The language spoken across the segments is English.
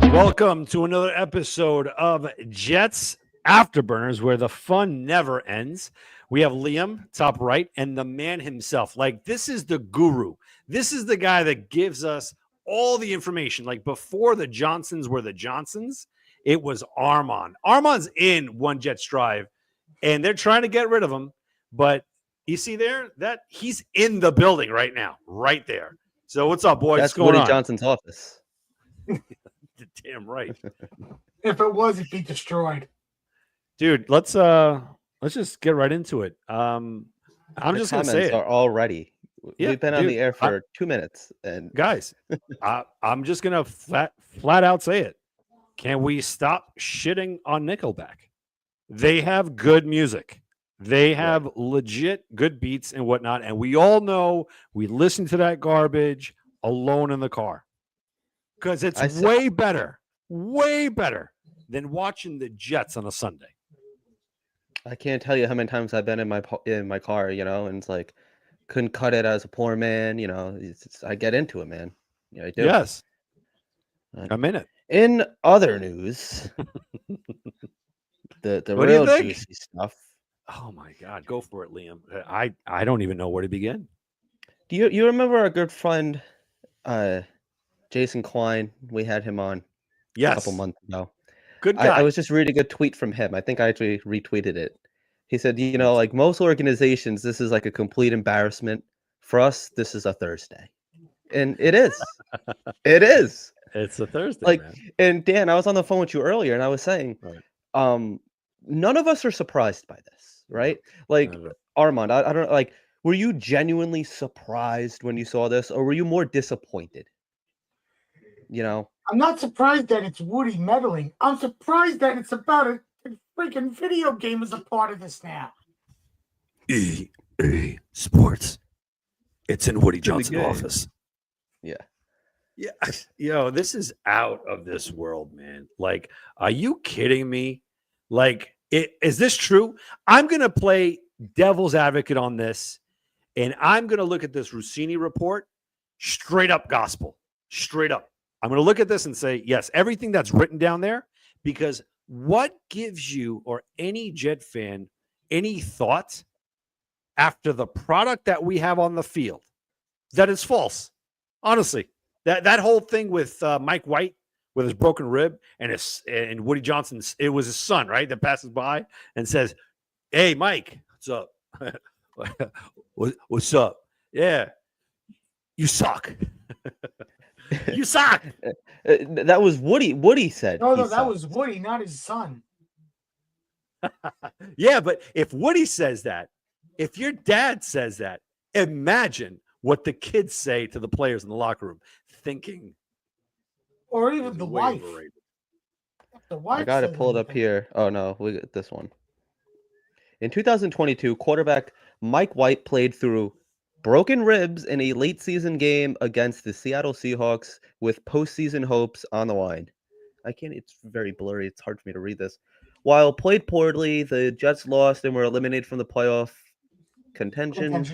Welcome to another episode of Jets Afterburners, where the fun never ends. We have Liam, top right, and the man himself. Like, this is the guru. This is the guy that gives us all the information. Like, before the Johnsons were the Johnsons, it was Armand. Armand's in One Jets Drive, and they're trying to get rid of him. But you see there, that he's in the building right now, right there. So what's up, boys? That's what's going Woody on? Johnson's office. Damn right. If it was, it'd be destroyed. Dude, let's just get right into it. I'm just gonna say it are all ready. Yeah, We've been on dude, the air for 2 minutes, and guys. I'm just gonna flat out say it. Can we stop shitting on Nickelback? They have good music. They have legit good beats and whatnot, and we all know we listen to that garbage alone in the car because it's way better than watching the Jets on a Sunday. I can't tell you how many times I've been in my car, and it's like couldn't cut it as a poor man. I get into it, man. Yeah, I do. Yes, I'm in it. In other news, the What do you real think? juicy stuff. Oh my God, go for it, Liam. I don't even know where to begin. Do you remember our good friend, Jason Klein? We had him on a couple months ago. Good guy. I was just reading a tweet from him. I think I actually retweeted it. He said, like most organizations, this is like a complete embarrassment. For us, this is a Thursday. And it is. It is. It's a Thursday, man. And Dan, I was on the phone with you earlier, and I was saying, none of us are surprised by this, right? Like, Armand, I don't like, were you genuinely surprised when you saw this, or were you more disappointed? I'm not surprised that it's Woody meddling. I'm surprised that it's about a freaking video game as a part of this now. EA Sports. It's in Woody Johnson's office. Yeah. Yeah. Yo, this is out of this world, man. Like, are you kidding me? Like, is this true? I'm going to play devil's advocate on this, and I'm going to look at this Rossini report, straight up gospel, straight up. I'm going to look at this and say, yes, everything that's written down there, because what gives you or any Jet fan any thought after the product that we have on the field that is false? Honestly, that whole thing with Mike White with his broken rib and Woody Johnson, it was his son, right, that passes by and says, "Hey, Mike, what's up? What's up? Yeah, you suck." You suck. That was Woody. Woody said. No, that was Woody, not his son. Yeah, but if Woody says that, if your dad says that, imagine what the kids say to the players in the locker room, thinking. Or even the wife. I got to pull it up here. Oh, no, we got this one. In 2022, quarterback Mike White played through broken ribs in a late season game against the Seattle Seahawks with postseason hopes on the line. It's very blurry. It's hard for me to read this. While played poorly, the Jets lost and were eliminated from the playoff contention.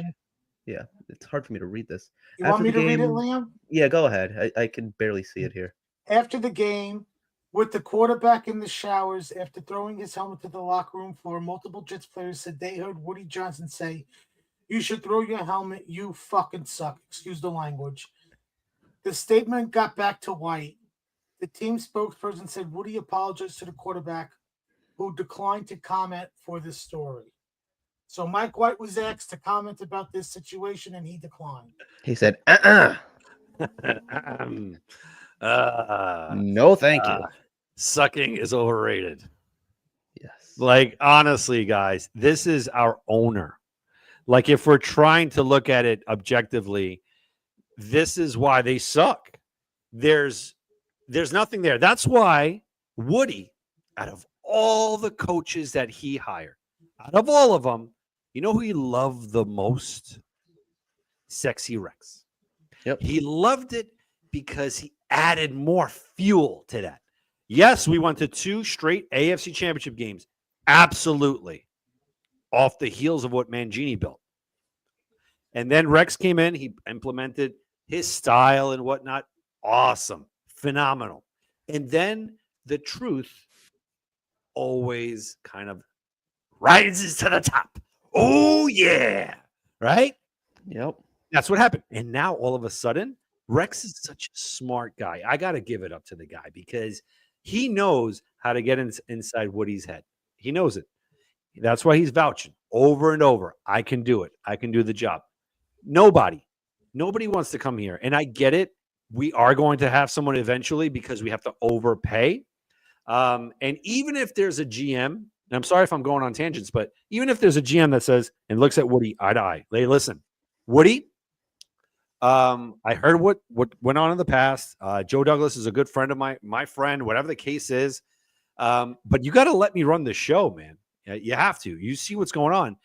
Yeah, it's hard for me to read this. You want me to read it, Liam? Yeah, go ahead. I can barely see it here. After the game, with the quarterback in the showers, after throwing his helmet to the locker room floor, multiple Jets players said they heard Woody Johnson say, "You should throw your helmet. You fucking suck." Excuse the language. The statement got back to White. The team spokesperson said Woody apologized to the quarterback, who declined to comment for this story. So Mike White was asked to comment about this situation, and he declined. He said, uh, no, thank you. Sucking is overrated. Yes. Like, honestly, guys, this is our owner. Like, if we're trying to look at it objectively, this is why they suck. There's nothing there. That's why Woody, out of all the coaches that he hired, out of all of them, you know who he loved the most? Sexy Rex. Yep. He loved it because he added more fuel to that. Yes, we went to 2 straight AFC championship games. Absolutely. Off the heels of what Mangini built. And then Rex came in. He implemented his style and whatnot. Awesome. Phenomenal. And then the truth always kind of rises to the top. Oh, yeah. Right? Yep. That's what happened. And now all of a sudden, Rex is such a smart guy. I got to give it up to the guy because he knows how to get inside Woody's head. He knows it. That's why he's vouching over and over. I can do it. I can do the job. Nobody wants to come here. And I get it. We are going to have someone eventually because we have to overpay. And even if there's a GM, and I'm sorry if I'm going on tangents, but even if there's a GM that says and looks at Woody eye to eye, hey, listen, Woody, I heard what went on in the past. Joe Douglas is a good friend of my friend, whatever the case is. But you got to let me run the show, man. You have to. You see what's going on.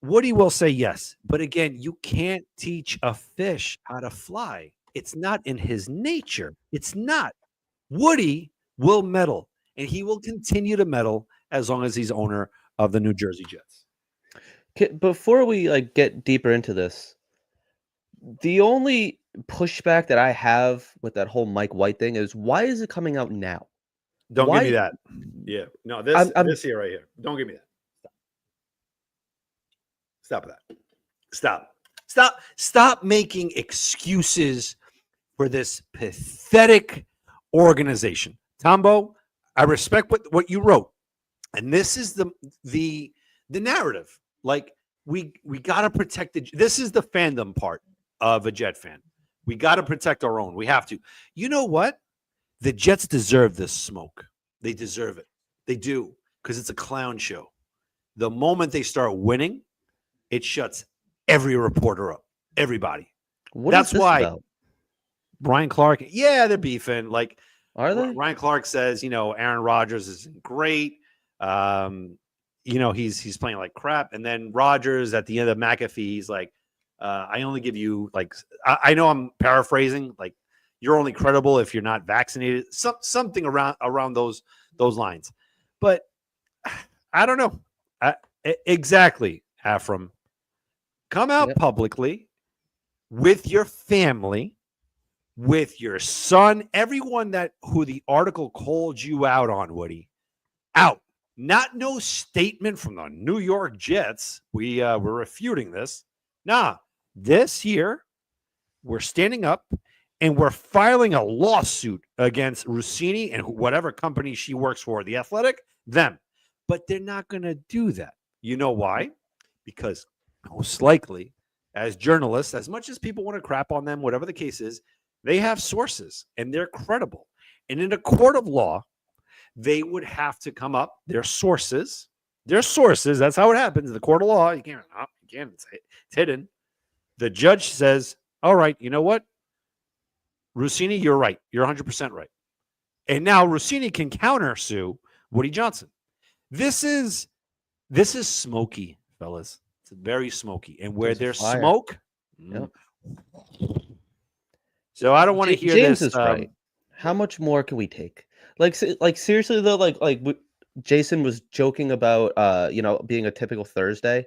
Woody will say yes. But again, you can't teach a fish how to fly. It's not in his nature. It's not. Woody will meddle, and he will continue to meddle as long as he's owner of the New Jersey Jets. Before we get deeper into this, the only pushback that I have with that whole Mike White thing is why is it coming out now? Don't give me that. Yeah. No, this here right here. Don't give me that. Stop that. Stop making excuses for this pathetic organization. Tombo, I respect what you wrote. And this is the narrative. Like we got to protect this is the fandom part of a Jet fan. We got to protect our own. We have to. You know what? The Jets deserve this smoke. They deserve it. They do, because it's a clown show. The moment they start winning, it shuts every reporter up. Everybody. That's why about? Brian Clark, yeah, they're beefing. Like, are they? Ryan Clark says, Aaron Rodgers isn't great. He's playing like crap. And then Rodgers at the end of McAfee, he's like, I only give you I know I'm paraphrasing, like you're only credible if you're not vaccinated. Something around those lines. But I don't know. Exactly, Afram. Come out publicly with your family, with your son, everyone who the article called you out on, Woody. Out. Not no statement from the New York Jets. We're refuting this. Nah, this year we're standing up and we're filing a lawsuit against Rossini and whatever company she works for, The Athletic, them. But they're not going to do that. You know why? Because most likely, as journalists, as much as people want to crap on them, whatever the case is, they have sources and they're credible. And in a court of law, they would have to come up, their sources, that's how it happens in the court of law. You can't say it. It's hidden. The judge says, all right, you know what? Rossini, you're right. You're 100% right. And now Rossini can counter sue Woody Johnson. This is smoky, fellas. It's very smoky. And where there's smoke, so I don't want to hear James this. Is right. How much more can we take? Like seriously though, like Jason was joking about being a typical Thursday.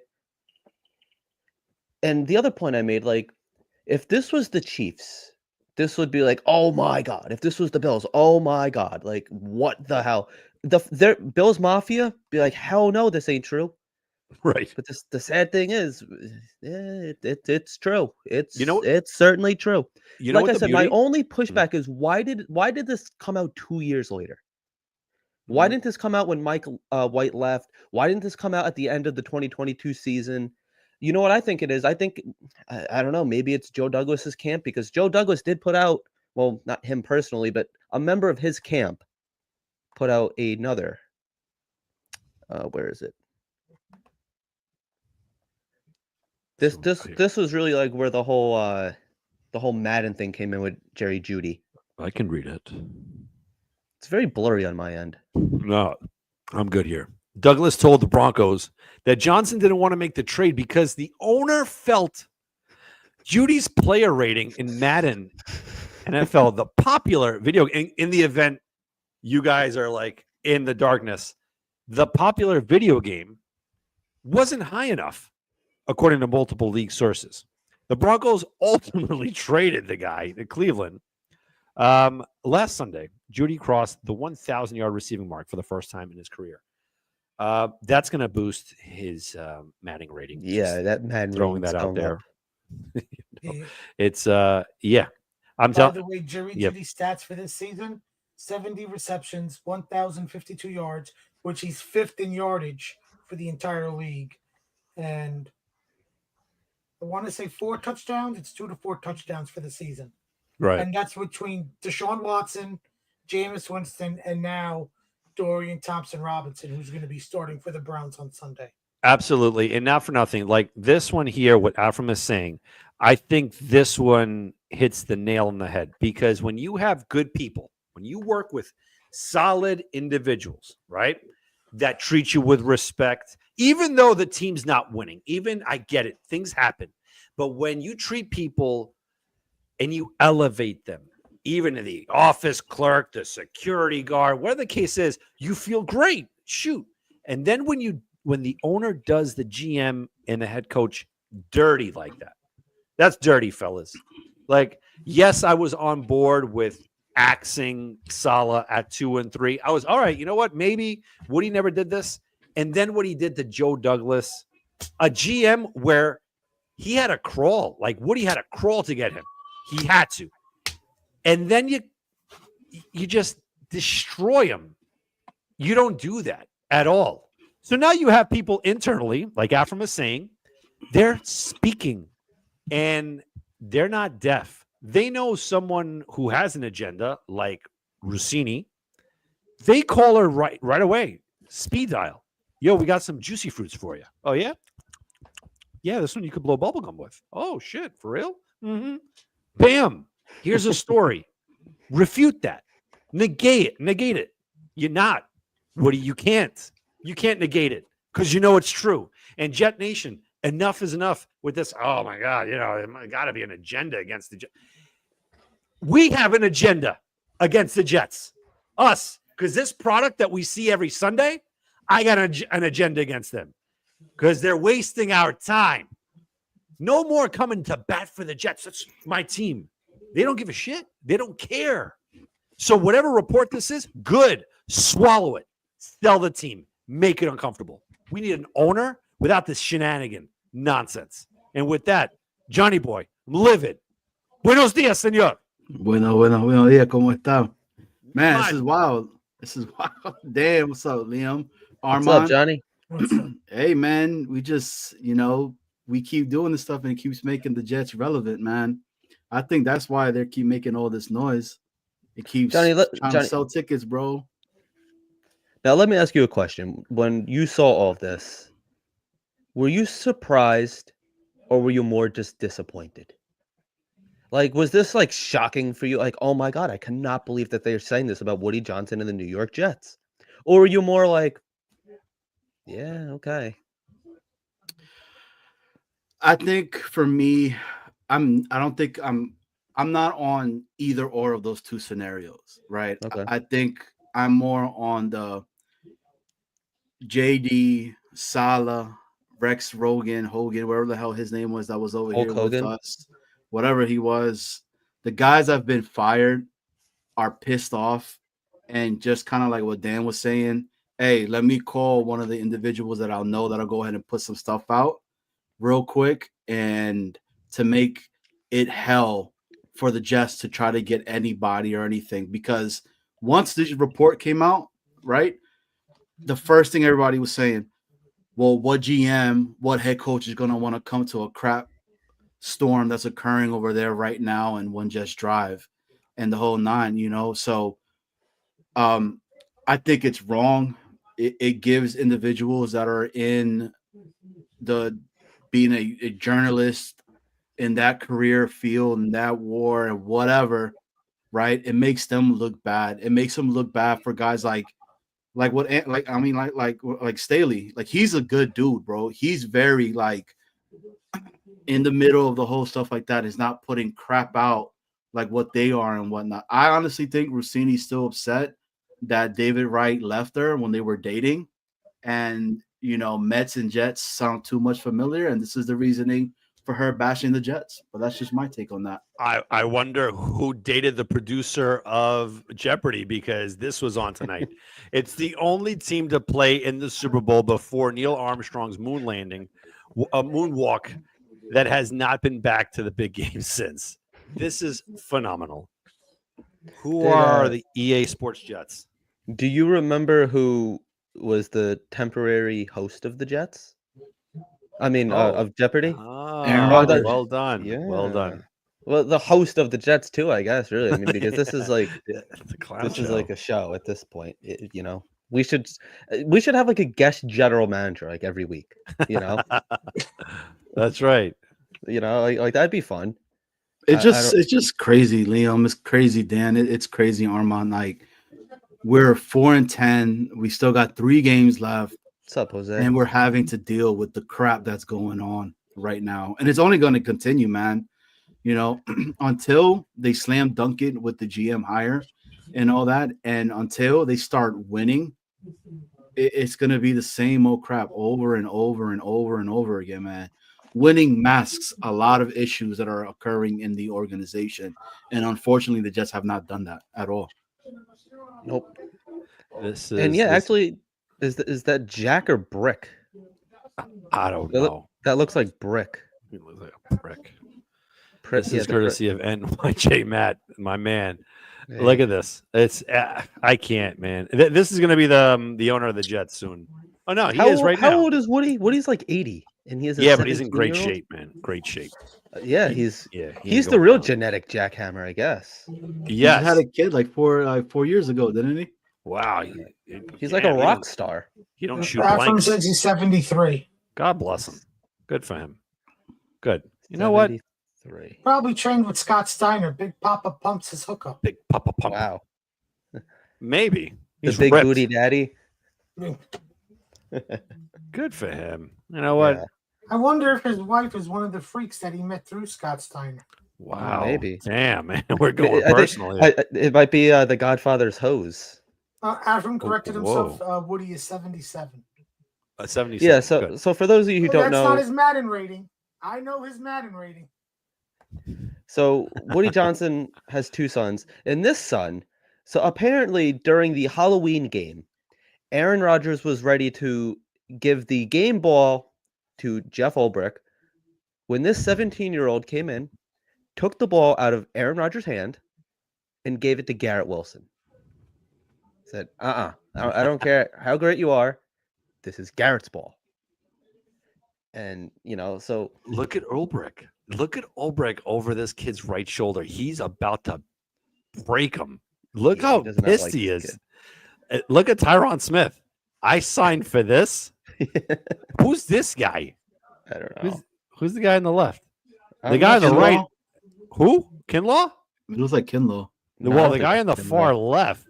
And the other point I made, like, if this was the Chiefs, this would be like, oh my God. If this was the Bills, oh my God. Like, what the hell? Their Bills Mafia be like, hell no, this ain't true. Right. But the sad thing is, it's true. It's certainly true. Like I said, my only pushback is why did this come out 2 years later? Why didn't this come out when Mike White left? Why didn't this come out at the end of the 2022 season? You know what I think it is? I think, I don't know, maybe it's Joe Douglas's camp, because Joe Douglas did put out, well, not him personally, but a member of his camp put out another. Where is it? This was really like where the whole Madden thing came in with Jerry Jeudy. I can read it. It's very blurry on my end. No, I'm good here. Douglas told the Broncos that Johnson didn't want to make the trade because the owner felt Judy's player rating in Madden NFL, the popular video in the event you guys are like in the darkness, the popular video game wasn't high enough, according to multiple league sources. The Broncos ultimately traded the guy to Cleveland. Last Sunday, Judy crossed the 1,000-yard receiving mark for the first time in his career. That's going to boost his Madden rating. Yeah, that Madden throwing that out there. It's By the way, Jerry Jeudy stats for this season: 70 receptions, 1,052 yards, which he's fifth in yardage for the entire league, and I want to say 4 touchdowns. It's 2 to 4 touchdowns for the season. Right. And that's between Deshaun Watson, Jameis Winston, and now Dorian Thompson-Robinson, who's going to be starting for the Browns on Sunday. Absolutely. And not for nothing, like this one here, what Afram is saying, I think this one hits the nail on the head, because when you have good people, when you work with solid individuals, right, that treat you with respect, even though the team's not winning, even I get it, things happen. But when you treat people and you elevate them, even the office clerk, the security guard, whatever the case is, you feel great. Shoot. And then when the owner does the GM and the head coach dirty like that, that's dirty, fellas. Like, yes, I was on board with axing Saleh at 2 and 3. I was all right. You know what? Maybe Woody never did this. And then what he did to Joe Douglas, a GM where he had to crawl, like Woody had to crawl to get him. He had to. And then you just destroy him. You don't do that at all. So now you have people internally, like Afram is saying, they're speaking and they're not deaf. They know someone who has an agenda, like Rossini. They call her right away. Speed dial. Yo, we got some juicy fruits for you. Oh, yeah? Yeah, this one you could blow bubblegum with. Oh, shit. For real? Mm-hmm. Bam. Here's a story. Refute that. Negate it. You're not. Woody, you can't. You can't negate it because you know it's true. And Jet Nation, enough is enough with this. Oh, my God. You know, it got to be an agenda against the Jets. We have an agenda against the Jets. Us. Because this product that we see every Sunday, I got an agenda against them because they're wasting our time. No more coming to bat for the Jets. That's my team. They don't give a shit. They don't care. So whatever report this is, good. Swallow it. Sell the team. Make it uncomfortable. We need an owner without this shenanigan nonsense. And with that, Johnny Boy, live it. Buenos dias, señor. Buenos días. ¿Cómo está? Man, this is wild. Damn, what's up, Liam? Armand? What's up, Johnny? Hey, man, we just, we keep doing this stuff and it keeps making the Jets relevant, man. I think that's why they keep making all this noise. It keeps trying to sell tickets, bro. Now, let me ask you a question. When you saw all of this, were you surprised or were you more just disappointed? Like, was this like shocking for you? Like, oh my God, I cannot believe that they're saying this about Woody Johnson and the New York Jets. Or were you more like, yeah, okay. I think for me, I'm not on either or of those two scenarios, right? Okay. I think I'm more on the JD, Saleh, Rex Hogan, whatever the hell his name was that was over Hulk here Hogan. with us, whatever he was. The guys that have been fired are pissed off and just kind of like what Dan was saying, hey, let me call one of the individuals that I'll know that'll go ahead and put some stuff out real quick and to make it hell for the Jets to try to get anybody or anything. Because once this report came out right? The first thing everybody was saying, well, what GM, what head coach is going to want to come to a crap storm that's occurring over there right now in One Jets Drive and the whole nine, So I think it's wrong. It gives individuals that are in the being a journalist in that career field and that war and whatever, right? It makes them look bad. It makes them look bad for guys like Staley. Like he's a good dude, bro. He's very like in the middle of the whole stuff like that. Is not putting crap out like what they are and whatnot. I honestly think Rossini's still upset that David Wright left her when they were dating, and Mets and Jets sound too much familiar, and this is the reasoning for her bashing the Jets. But that's just my take on that. I wonder who dated the producer of Jeopardy, because this was on tonight. It's the only team to play in the Super Bowl before Neil Armstrong's moon landing, a moonwalk, that has not been back to the big game since. This is phenomenal. Who are the EA Sports Jets? Do you remember who was the temporary host of the Jets? I mean, of Jeopardy? Aaron Rodgers. Well done. Yeah. Well done. Well, the host of the Jets too, I guess. Really, I mean, because this is like is like a show at this point. We should have like a guest general manager like every week. That's right. Like that'd be fun. It's just crazy, Liam. It's crazy, Dan. It's crazy, Armand. Like we're 4-10. We still got 3 games left. What's up, Jose? And we're having to deal with the crap that's going on right now, and it's only going to continue, man. Until they slam dunk it with the GM hire and all that, and until they start winning, it's going to be the same old crap over and over and over and over again, man. Winning masks a lot of issues that are occurring in the organization, and unfortunately, the Jets have not done that at all. Nope. Actually, is that Jack or Brick? I don't know. That looks like Brick. It looks like a prick. This is courtesy of NYJ Matt, my man. Hey. Look at this. It's I can't, man. This is going to be the owner of the Jets soon. Oh no, he is right now. How old is Woody? Woody's like 80, and he is but he's in great shape, man. Great shape. He's the real genetic jackhammer, I guess. Yes, he had a kid like 4 years ago, didn't he? Wow, he's like a rock star. He don't shoot blanks. From since he's 73. God bless him. Good for him. Good. You know what? Probably trained with Scott Steiner. Big Papa pumps his hookup. Big Papa pump. Wow. Maybe he's the big ripped. Booty daddy. Good for him. You know what? Yeah. I wonder if his wife is one of the freaks that he met through Scott Steiner. Wow. Maybe. Damn, man. We're going personally. It might be the Godfather's hose. Avram corrected himself. Woody is 77. 77. Yeah. So for those of you who don't know, that's not his Madden rating. I know his Madden rating. So Woody Johnson has 2 sons, and this son. So apparently during the Halloween game, Aaron Rodgers was ready to give the game ball to Jeff Ulbrich when this 17-year-old came in, took the ball out of Aaron Rodgers' hand, and gave it to Garrett Wilson. Said, I don't care how great you are. This is Garrett's ball. And, so... Look at Ulbrich. Look at Ulbrich over this kid's right shoulder. He's about to break him. Look how pissed he is. Look at Tyron Smith. I signed for this. Who's this guy? I don't know. Who's the guy on the left? The guy on the right. Who? Kinlaw? It looks like Kinlaw. Well, the guy on the far left,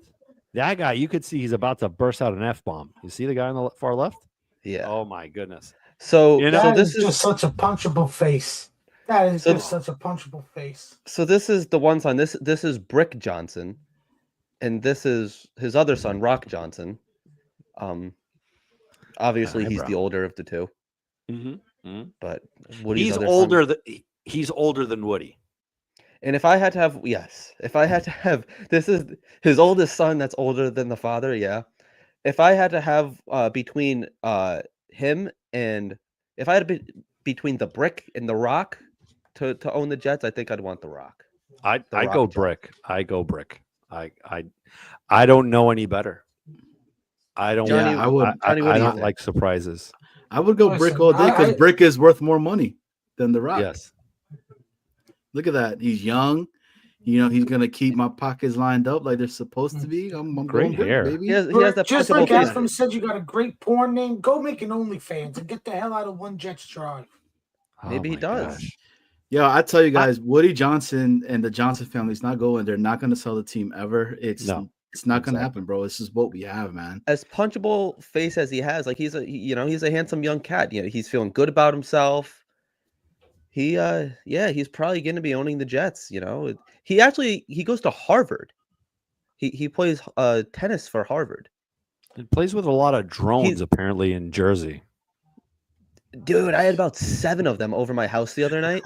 that guy, you could see he's about to burst out an F-bomb. You see the guy on the far left? Yeah. Oh, my goodness. So, this is just such a punchable face. That is just such a punchable face. So this is the one son. This is Brick Johnson, and this is his other son, Rock Johnson. Obviously he's the older of the 2. Mm-hmm. But Woody's he's other older. son, he's older than Woody. And if I had to have, this is his oldest son that's older than the father. Yeah. If I had to have between him and if I had to be between the Brick and the Rock to own the Jets, I think I'd want the Rock. I go Brick. I go Brick. I don't know any better. I don't. Johnny, I would. Johnny, what I do you don't think? like surprises. I would go Brick all day because Brick is worth more money than The Rock. Yes. Look at that. He's young. You know, he's gonna keep my pockets lined up like they're supposed to be. I'm Great going Brick, hair. baby. He has that Just punchable like face. Aspen said, you got a great porn name. Go make an OnlyFans and get the hell out of One Jets Drive. Maybe he my does. gosh. Yeah, I tell you guys, Woody Johnson and the Johnson family's not going. They're not going to sell the team ever. It's not going to happen, bro. This is what we have, man. As punchable face as he has, like he's a handsome young cat. You know, he's feeling good about himself. He's probably going to be owning the Jets. You know, he goes to Harvard. He plays tennis for Harvard. He plays with a lot of drones apparently in Jersey. Dude, I had about 7 of them over my house the other night.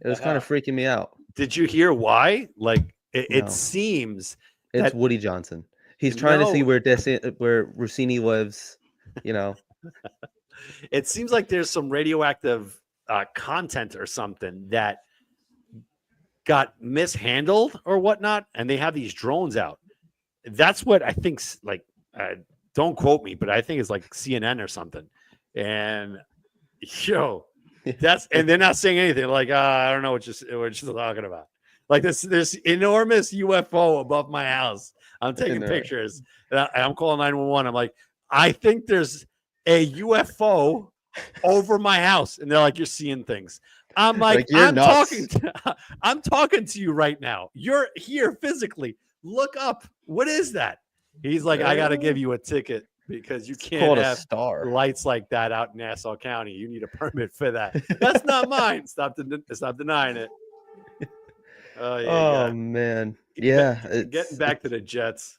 It was kind of freaking me out. Did you hear why? Like No. it seems It's Woody Johnson. He's trying to see where Rossini lives. You know, it seems like there's some radioactive content or something that got mishandled or whatnot, and they have these drones out. That's what I think. Like, don't quote me, but I think it's like CNN or something. And and they're not saying anything. Like, I don't know what you're talking about. Like this enormous UFO above my house. I'm taking pictures. And I'm calling 911. I'm like, I think there's a UFO over my house, and they're like, you're seeing things. I'm like I'm talking to you right now. You're here physically. Look up. What is that? He's like, I got to give you a ticket because you can't have lights like that out in Nassau County. You need a permit for that. That's not mine. Stop denying it. Oh man, yeah. Getting back to the Jets.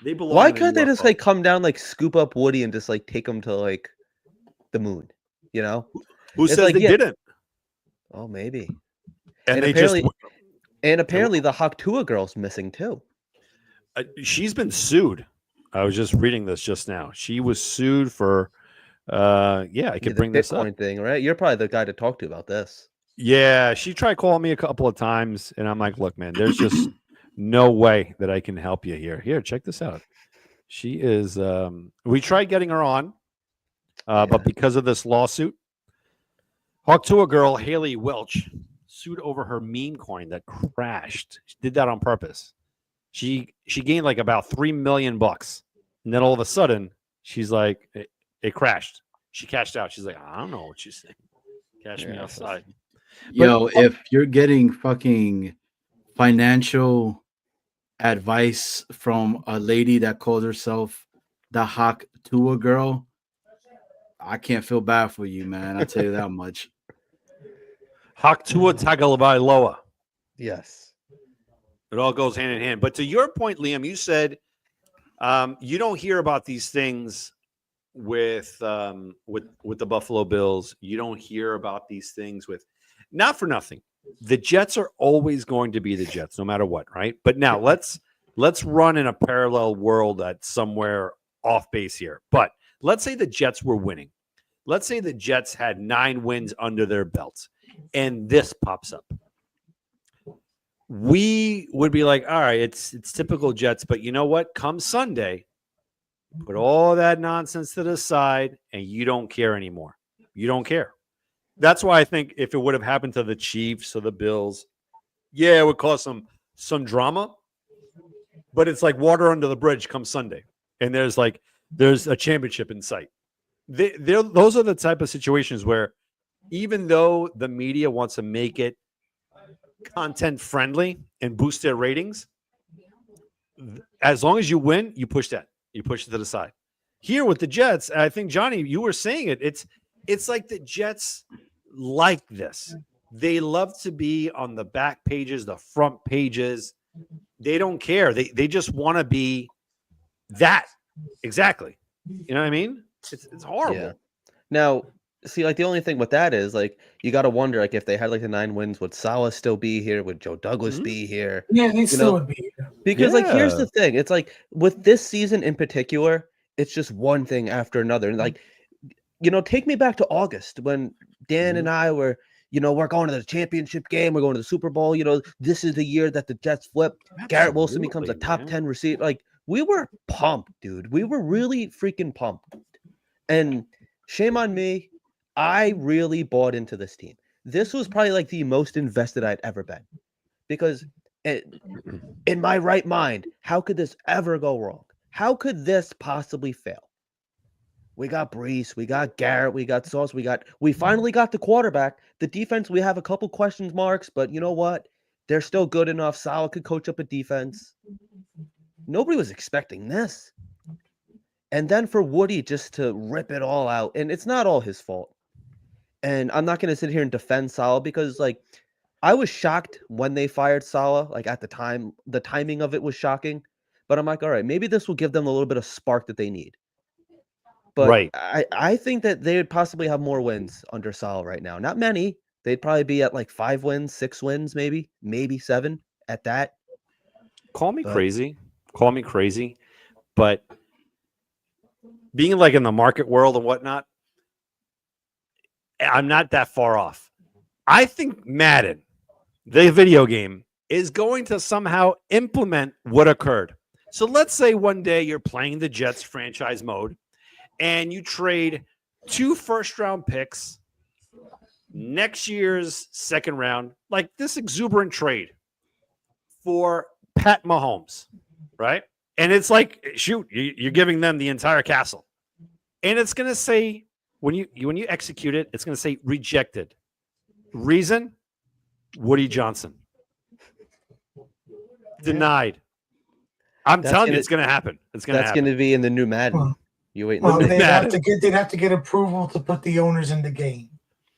They belong. Why couldn't they just like come down, like scoop up Woody and just like take him to like the moon? You know, who says they didn't? Oh, maybe. And apparently the Haktua girl's missing too. She's been sued. I was just reading this just now. She was sued for. I could bring this up. Bitcoin thing, right? You're probably the guy to talk to about this. Yeah, she tried calling me a couple of times, and I'm like, look, man, there's just no way that I can help you here. Here, check this out. She is, we tried getting her on, but because of this lawsuit, Haktua girl, Haley Welch, sued over her meme coin that crashed. She did that on purpose. She gained like about $3 million. And then all of a sudden, she's like, it crashed. She cashed out. She's like, I don't know what she's saying. Cash me outside. If you're getting fucking financial advice from a lady that calls herself the Haktua girl, I can't feel bad for you, man. I'll tell you that much. Haktua Tagovailoa. Yes. It all goes hand in hand. But to your point, Liam, you said you don't hear about these things with the Buffalo Bills. You don't hear about these things with, not for nothing. The Jets are always going to be the Jets, no matter what, right? But now let's run in a parallel world at somewhere off base here. But let's say the Jets were winning. Let's say the Jets had 9 wins under their belts, and this pops up. We would be like, all right, it's typical Jets, but you know what? Come Sunday, put all that nonsense to the side, and you don't care anymore. You don't care. That's why I think if it would have happened to the Chiefs or the Bills, it would cause some drama. But it's like water under the bridge come Sunday, and there's a championship in sight. Those are the type of situations where, even though the media wants to make it content friendly and boost their ratings, as long as you win, you push it to the side. Here with the Jets, I think, Johnny, you were saying it. It's like the Jets like this. They love to be on the back pages, the front pages. They don't care. They just want to be that. Exactly. You know what I mean? It's horrible. Yeah. Now, see, like the only thing with that is like you got to wonder, like if they had like the 9 wins, would Salah still be here? Would Joe Douglas be here? Yeah, they still would be here. Because like here's the thing, it's like with this season in particular, it's just one thing after another. And like, take me back to August when Dan and I were, we're going to the championship game, we're going to the Super Bowl. This is the year that the Jets flip. Garrett Wilson becomes a top 10 receiver. Like we were pumped, dude. We were really freaking pumped. And shame on me. I really bought into this team. This was probably like the most invested I'd ever been. Because in my right mind, how could this ever go wrong? How could this possibly fail? We got Brees, we got Garrett, we got Sauce, we finally got the quarterback. The defense, we have a couple question marks, but you know what? They're still good enough. Salah could coach up a defense. Nobody was expecting this. And then for Woody just to rip it all out, and it's not all his fault. And I'm not going to sit here and defend Salah because, like, I was shocked when they fired Salah. Like, at the time, the timing of it was shocking. But I'm like, all right, maybe this will give them a little bit of spark that they need. But Right. I think that they would possibly have more wins under Salah right now. Not many. They'd probably be at like 5 wins, 6 wins, maybe 7 at that. Call me crazy, but being like in the market world and whatnot, I'm not that far off. I think Madden, the video game, is going to somehow implement what occurred. So let's say one day you're playing the Jets franchise mode and you trade 2 first-round picks, next year's second round, like this exuberant trade for Pat Mahomes, right? And it's like, shoot, you're giving them the entire castle. And it's going to say, when you execute it, it's going to say rejected. Reason? Woody Johnson. Denied. I'm telling you, it's going to happen. It's going to happen. That's going to be in the new Madden. You wait. They'd have to get approval to put the owners in the game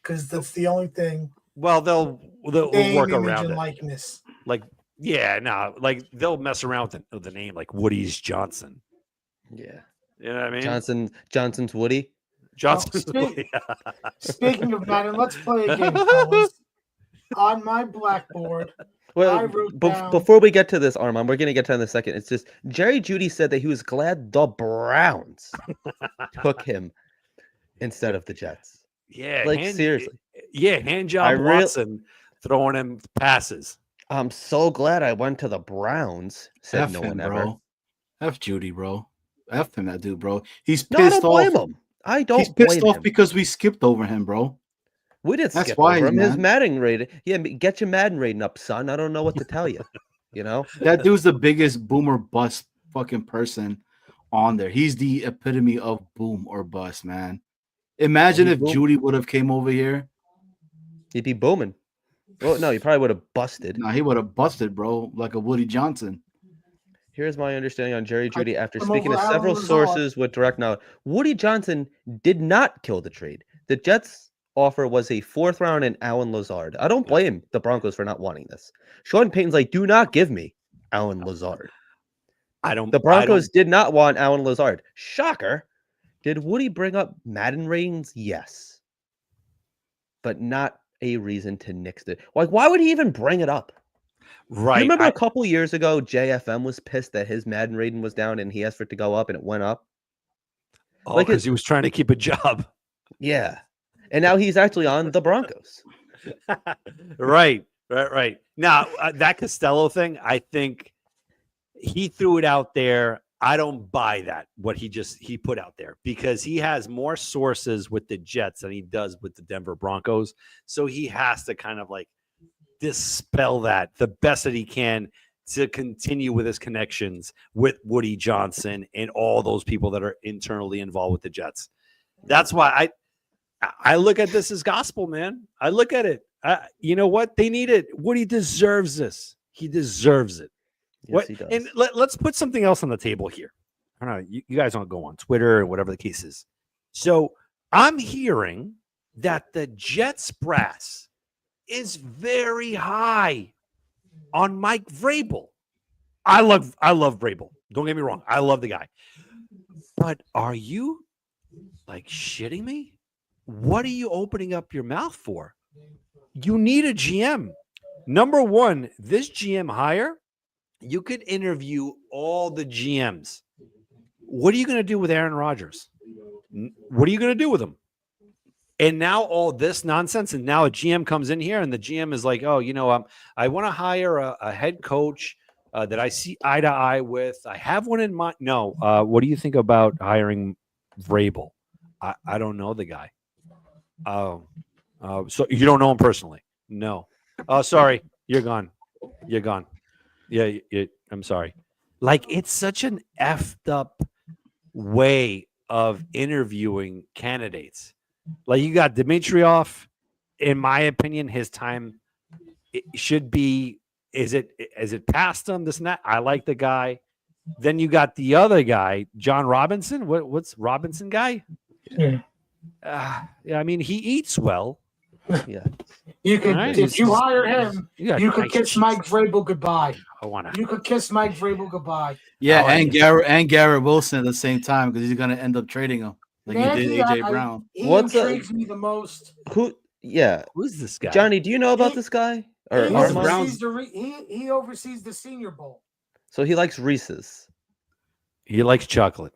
because that's the only thing. Well, they'll work around it. Likeness. Like, yeah, no, like they'll mess around with the name, like Woody's Johnson. Yeah, you know what I mean. Johnson's Woody. Johnson's Woody. Speaking of Madden, let's play a game, fellas. On my blackboard. Well, before we get to this, Armand, we're going to get to it in a second. It's just Jerry Jeudy said that he was glad the Browns took him instead of the Jets. Yeah, like seriously. Yeah, hand job Watson throwing him passes. I'm so glad I went to the Browns. Said F no him, one bro. ever. F Jeudy, bro. F him, that dude, bro. He's No, I pissed don't blame him. I don't. He's pissed blame off him. because we skipped over him, bro. We did That's skip why, over him. His man. Madden rating. Yeah, get your Madden rating up, son. I don't know what to tell you. You know, that dude's the biggest boomer bust fucking person on there. He's the epitome of boom or bust, man. Imagine if Jeudy would have came over here. He'd be booming. Well, no, he probably would have busted. No, he would have busted, bro, like a Woody Johnson. Here's my understanding on Jerry Jeudy after speaking to several sources with direct knowledge. Woody Johnson did not kill the trade. The Jets' offer was a 4th round and Alan Lazard. I don't blame the Broncos for not wanting this. Sean Payton's like, do not give me Alan Lazard. The Broncos did not want Alan Lazard. Shocker. Did Woody bring up Madden ratings? Yes. But not a reason to nix it. Like, why would he even bring it up? Right. You remember a couple years ago, JFM was pissed that his Madden rating was down and he asked for it to go up and it went up? Oh, because he was trying to keep a job. Yeah. And now he's actually on the Broncos. Right. Now, that Costello thing, I think he threw it out there. I don't buy that, what he put out there, because he has more sources with the Jets than he does with the Denver Broncos. So he has to kind of like dispel that the best that he can to continue with his connections with Woody Johnson and all those people that are internally involved with the Jets. That's why I look at this as gospel, man. I look at it. You know what? They need it. Woody deserves this. He deserves it. Yes, he does. And let's put something else on the table here. I don't know. You guys don't go on Twitter or whatever the case is. So I'm hearing that the Jets brass is very high on Mike Vrabel. I love Vrabel. Don't get me wrong. I love the guy. But are you like shitting me? What are you opening up your mouth for? You need a GM. Number one, this GM hire, you could interview all the GMs. What are you going to do with Aaron Rodgers? What are you going to do with him? And now all this nonsense, and now a GM comes in here, and the GM is like, "Oh, you know, I want to hire a head coach that I see eye to eye with. I have one in mind. No, what do you think about hiring Vrabel? I don't know the guy. So you don't know him personally? No. Oh, sorry, you're gone. You're gone. Yeah, I'm sorry. Like it's such an effed up way of interviewing candidates. Like you got Dimitrioff. In my opinion, his time it should be. Is it past him? This and that. I like the guy. Then you got the other guy, John Robinson. What's Robinson guy? Yeah. Yeah, I mean he eats well. Yeah. You could, Right. if you hire him, you could nice kiss cheese. Mike Vrabel goodbye. I want to. You could kiss Mike Vrabel goodbye. Yeah, I like and Garrett Wilson at the same time because he's gonna end up trading him like he did AJ Brown. He What's intrigues me the most. Who? Yeah, Who's this guy? Johnny, do you know about He- this guy? Or He Armand? Armand? he oversees the Senior Bowl. So he likes Reese's. He likes chocolate.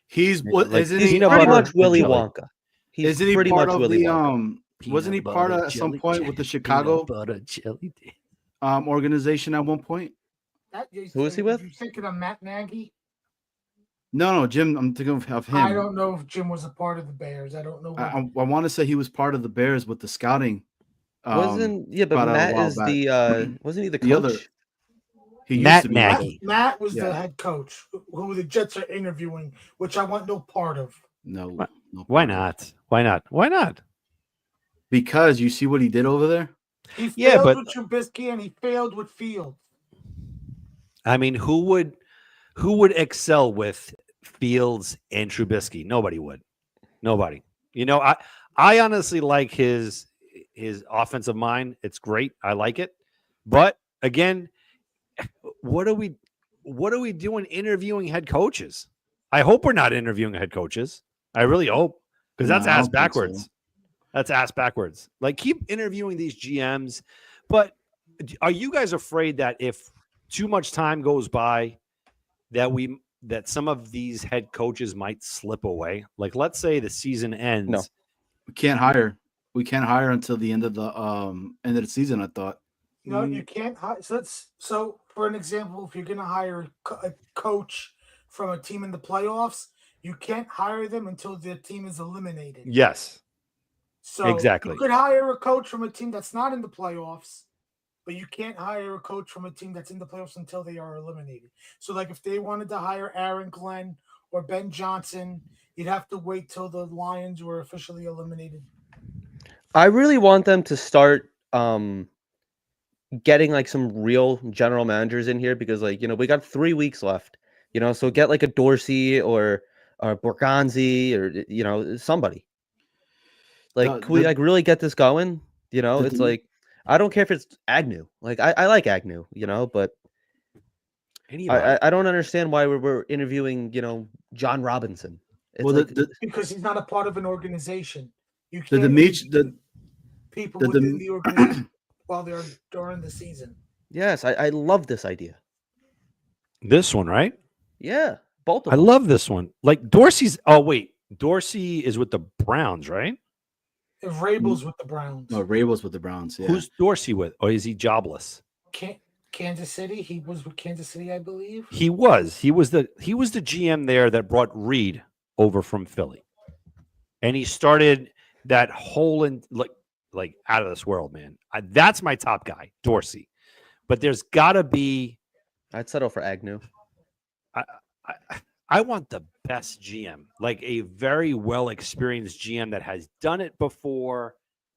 He's what Like, isn't he's he? peanut Pretty butter much Willy jelly. Wonka. He's Isn't he pretty part much of Willy the Wonka. Wasn't he part of at some point with the Chicago butter jelly? organization at one point? Who is he with? You thinking of Matt Nagy? No, Jim. I'm thinking of him. I don't know if Jim was a part of the Bears. I don't know. I want to say he was part of the Bears with the scouting. But about a Matt while is back. the wasn't he the coach? The other- He used Matt to be. Nagy. Matt was Yeah. the head coach who the Jets are interviewing, which I want no part of. No, What? no Why problem. not? Why not? Why not? Because you see what he did over there. He Yeah, failed but- with Trubisky and he failed with Fields. I mean, who would excel with Fields and Trubisky? Nobody would. Nobody. You know, I honestly like his offensive mind. It's great. I like it. But again, what are we doing interviewing head coaches? I hope we're not interviewing head coaches. I really hope because that's No, I ass don't think backwards. so. That's ass backwards. Like keep interviewing these GMs, but are you guys afraid that if too much time goes by that some of these head coaches might slip away? Like let's say the season ends. No. We can't hire. We can't hire until the end of the season. I thought. No, you can't hire. So for an example, if you're going to hire a coach from a team in the playoffs, you can't hire them until the team is eliminated. Yes. So exactly. you could hire a coach from a team that's not in the playoffs, but you can't hire a coach from a team that's in the playoffs until they are eliminated. So, like if they wanted to hire Aaron Glenn or Ben Johnson, you'd have to wait till the Lions were officially eliminated. I really want them to start getting like some real general managers in here because we got 3 weeks left. So get like a Dorsey or Borgonzi or somebody. Like, can we really get this going? It's like I don't care if it's Agnew. Like I like Agnew, but I don't understand why we're interviewing, John Robinson. It's because he's not a part of an organization. You The can't people the- within the organization while they're during the season. yes, I love this idea. This one, right? Yeah, both of I them. love this one. Like Dorsey's. Oh wait, Dorsey is with the Browns, right? If Rabel's with the Browns. No, Ray was with the Browns. Yeah. Who's Dorsey with? Or is he jobless? Kansas City. He was with Kansas City, I believe. He was the GM there that brought Reed over from Philly, and he started that whole like out of this world, man. That's my top guy, Dorsey. But there's got to be. I'd settle for Agnew. I want the best GM, like a very well experienced GM that has done it before.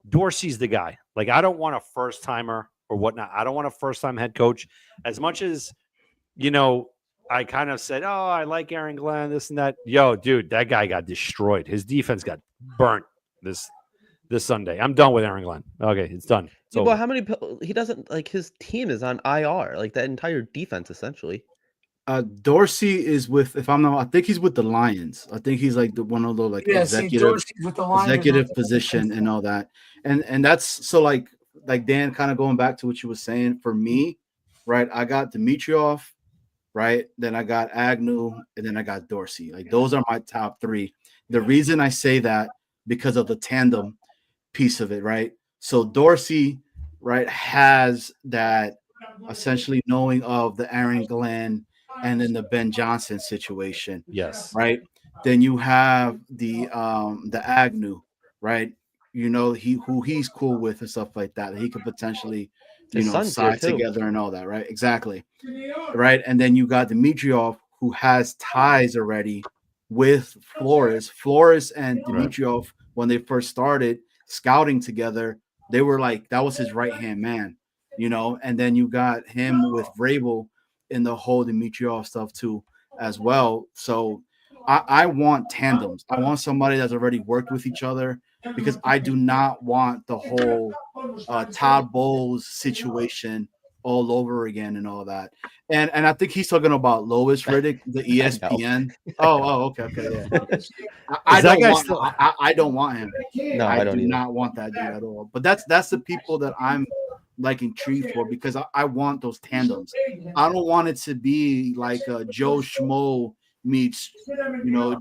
Dorsey's the guy. Like I don't want a first timer or whatnot. I don't want a first time head coach. As much as I kind of said, "Oh, I like Aaron Glenn, this and that." Yo, dude, that guy got destroyed. His defense got burnt this Sunday. I'm done with Aaron Glenn. Okay, it's done. Yeah, well, how many? He doesn't like his team is on IR. Like that entire defense, essentially. Dorsey is with, if I'm not, I think he's with the Lions. I think he's like one of the executive position and all that. And that's so like Dan, kind of going back to what you were saying. For me, right, I got Dimitrioff, right, then I got Agnew, and then I got Dorsey. Like those are my top three. The reason I say that because of the tandem piece of it, right? So Dorsey, right, has that essentially knowing of the Aaron Glenn and then the Ben Johnson situation, Yes. right? Then you have the Agnew, right? You know who he's cool with and stuff like that. He could potentially, His son's here side too. together and all that, right? Exactly, right. And then you got Dimitrov, who has ties already with Flores. Flores and Dimitrov, when they first started scouting together, they were like that was his right hand man, And then you got him with Vrabel in the whole Dimitrov stuff too, as well. So I want tandems. I want somebody that's already worked with each other because I do not want the whole Todd Bowles situation all over again and all that. And I think he's talking about Lois Riddick, the ESPN. Okay, yeah. I that don't guy want. still- I don't want him. No, I I don't do either. not want that dude at all. But that's the people that I'm like intrigued for because I want those tandems. I don't want it to be like Joe Schmo meets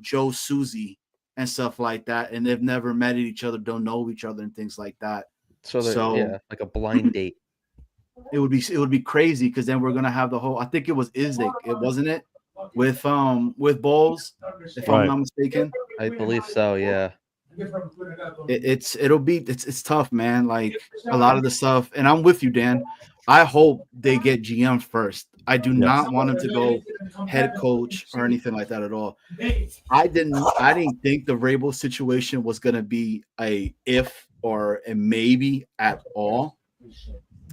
Joe Susie and stuff like that, and they've never met each other, don't know each other, and things like that. So yeah, like a blind date. It would be crazy because then we're gonna have the whole. I think it was Isaac, it wasn't it, with Bowles, if I'm not mistaken. I believe so. Yeah. It's tough, man. Like a lot of the stuff, and I'm with you, Dan. I hope they get GM first. I do not want him to go head coach or anything like that at all. I didn't think the Vrabel situation was gonna be a if or a maybe at all.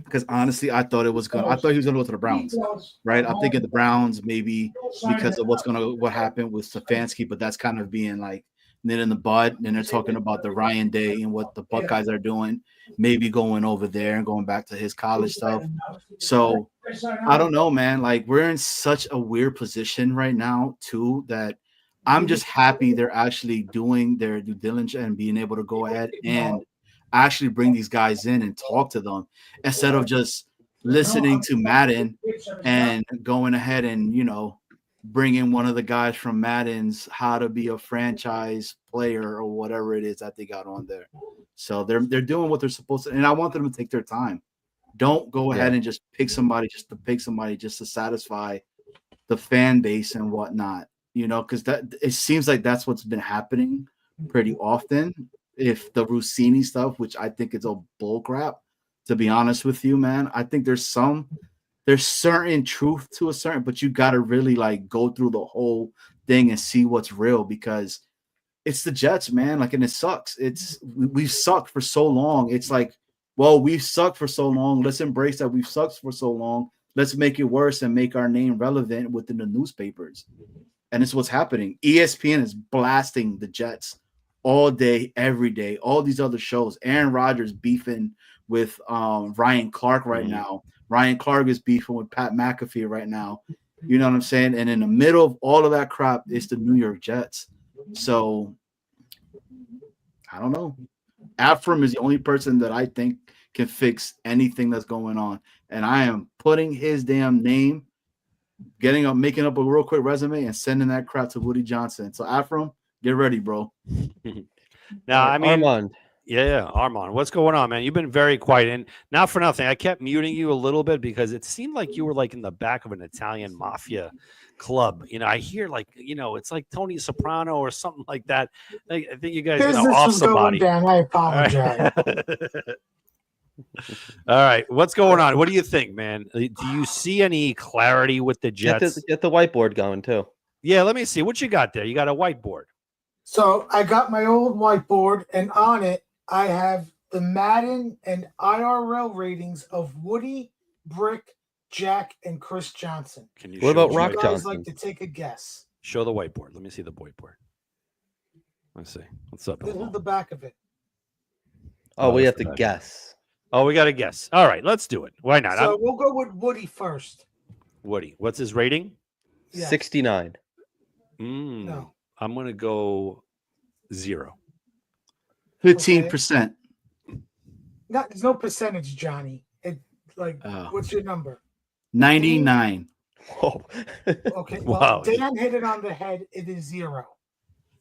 Because honestly, I thought he was gonna go to the Browns, right? I'm thinking the Browns maybe because of what happened with Stefanski, but that's kind of being like nit in the bud. And they're talking about the Ryan Day and what the Buckeyes are doing, maybe going over there and going back to his college stuff. So I don't know, man. Like we're in such a weird position right now, too, that I'm just happy they're actually doing their due diligence and being able to go ahead and actually bring these guys in and talk to them instead of just listening to Madden and going ahead and, bringing one of the guys from Madden's how to be a franchise player or whatever it is that they got on there. So they're doing what they're supposed to, and I want them to take their time. Don't go ahead and just pick somebody just to satisfy the fan base and whatnot, because that it seems like that's what's been happening pretty often. If the Rossini stuff, which I think is a bull crap, to be honest with you, man, I think there's certain truth to a certain, but you got to really like go through the whole thing and see what's real because it's the Jets, man. Like, and it sucks. We've sucked for so long. It's like, well, we've sucked for so long. Let's embrace that we've sucked for so long. Let's make it worse and make our name relevant within the newspapers. And it's what's happening. ESPN is blasting the Jets all day, every day. All these other shows. Aaron Rodgers beefing with Ryan Clark right now. Ryan Clark is beefing with Pat McAfee right now. You know what I'm saying? And in the middle of all of that crap is the New York Jets. So I don't know. Afram is the only person that I think can fix anything that's going on. And I am putting his damn name, making up a real quick resume and sending that crap to Woody Johnson. So Afram, get ready, bro. Now, I mean, Armand. Yeah, Armand, what's going on, man? You've been very quiet, and not for nothing. I kept muting you a little bit because it seemed like you were like in the back of an Italian mafia club. I hear like it's like Tony Soprano or something like that. I think you guys off somebody. Down. I apologize. All right, what's going on? What do you think, man? Do you see any clarity with the Jets? Get the whiteboard going too. Yeah, let me see what you got there. You got a whiteboard. So I got my old whiteboard, and on it I have the Madden and IRL ratings of Woody, Brick, Jack, and Chris Johnson. What about Rock Would you guys Johnson? like to take a guess? Show the whiteboard. Let me see the whiteboard. Let's see. What's up? This is the back of it. Oh, we have to guess. Oh, we got to guess. All right, let's do it. Why not? So we'll go with Woody first. Woody, what's his rating? Yes. 69. No. I'm going to go 0. 15%. There's no percentage, Johnny. What's your number? 99. Oh. Okay. Well, Wow. Dan hit it on the head. It is 0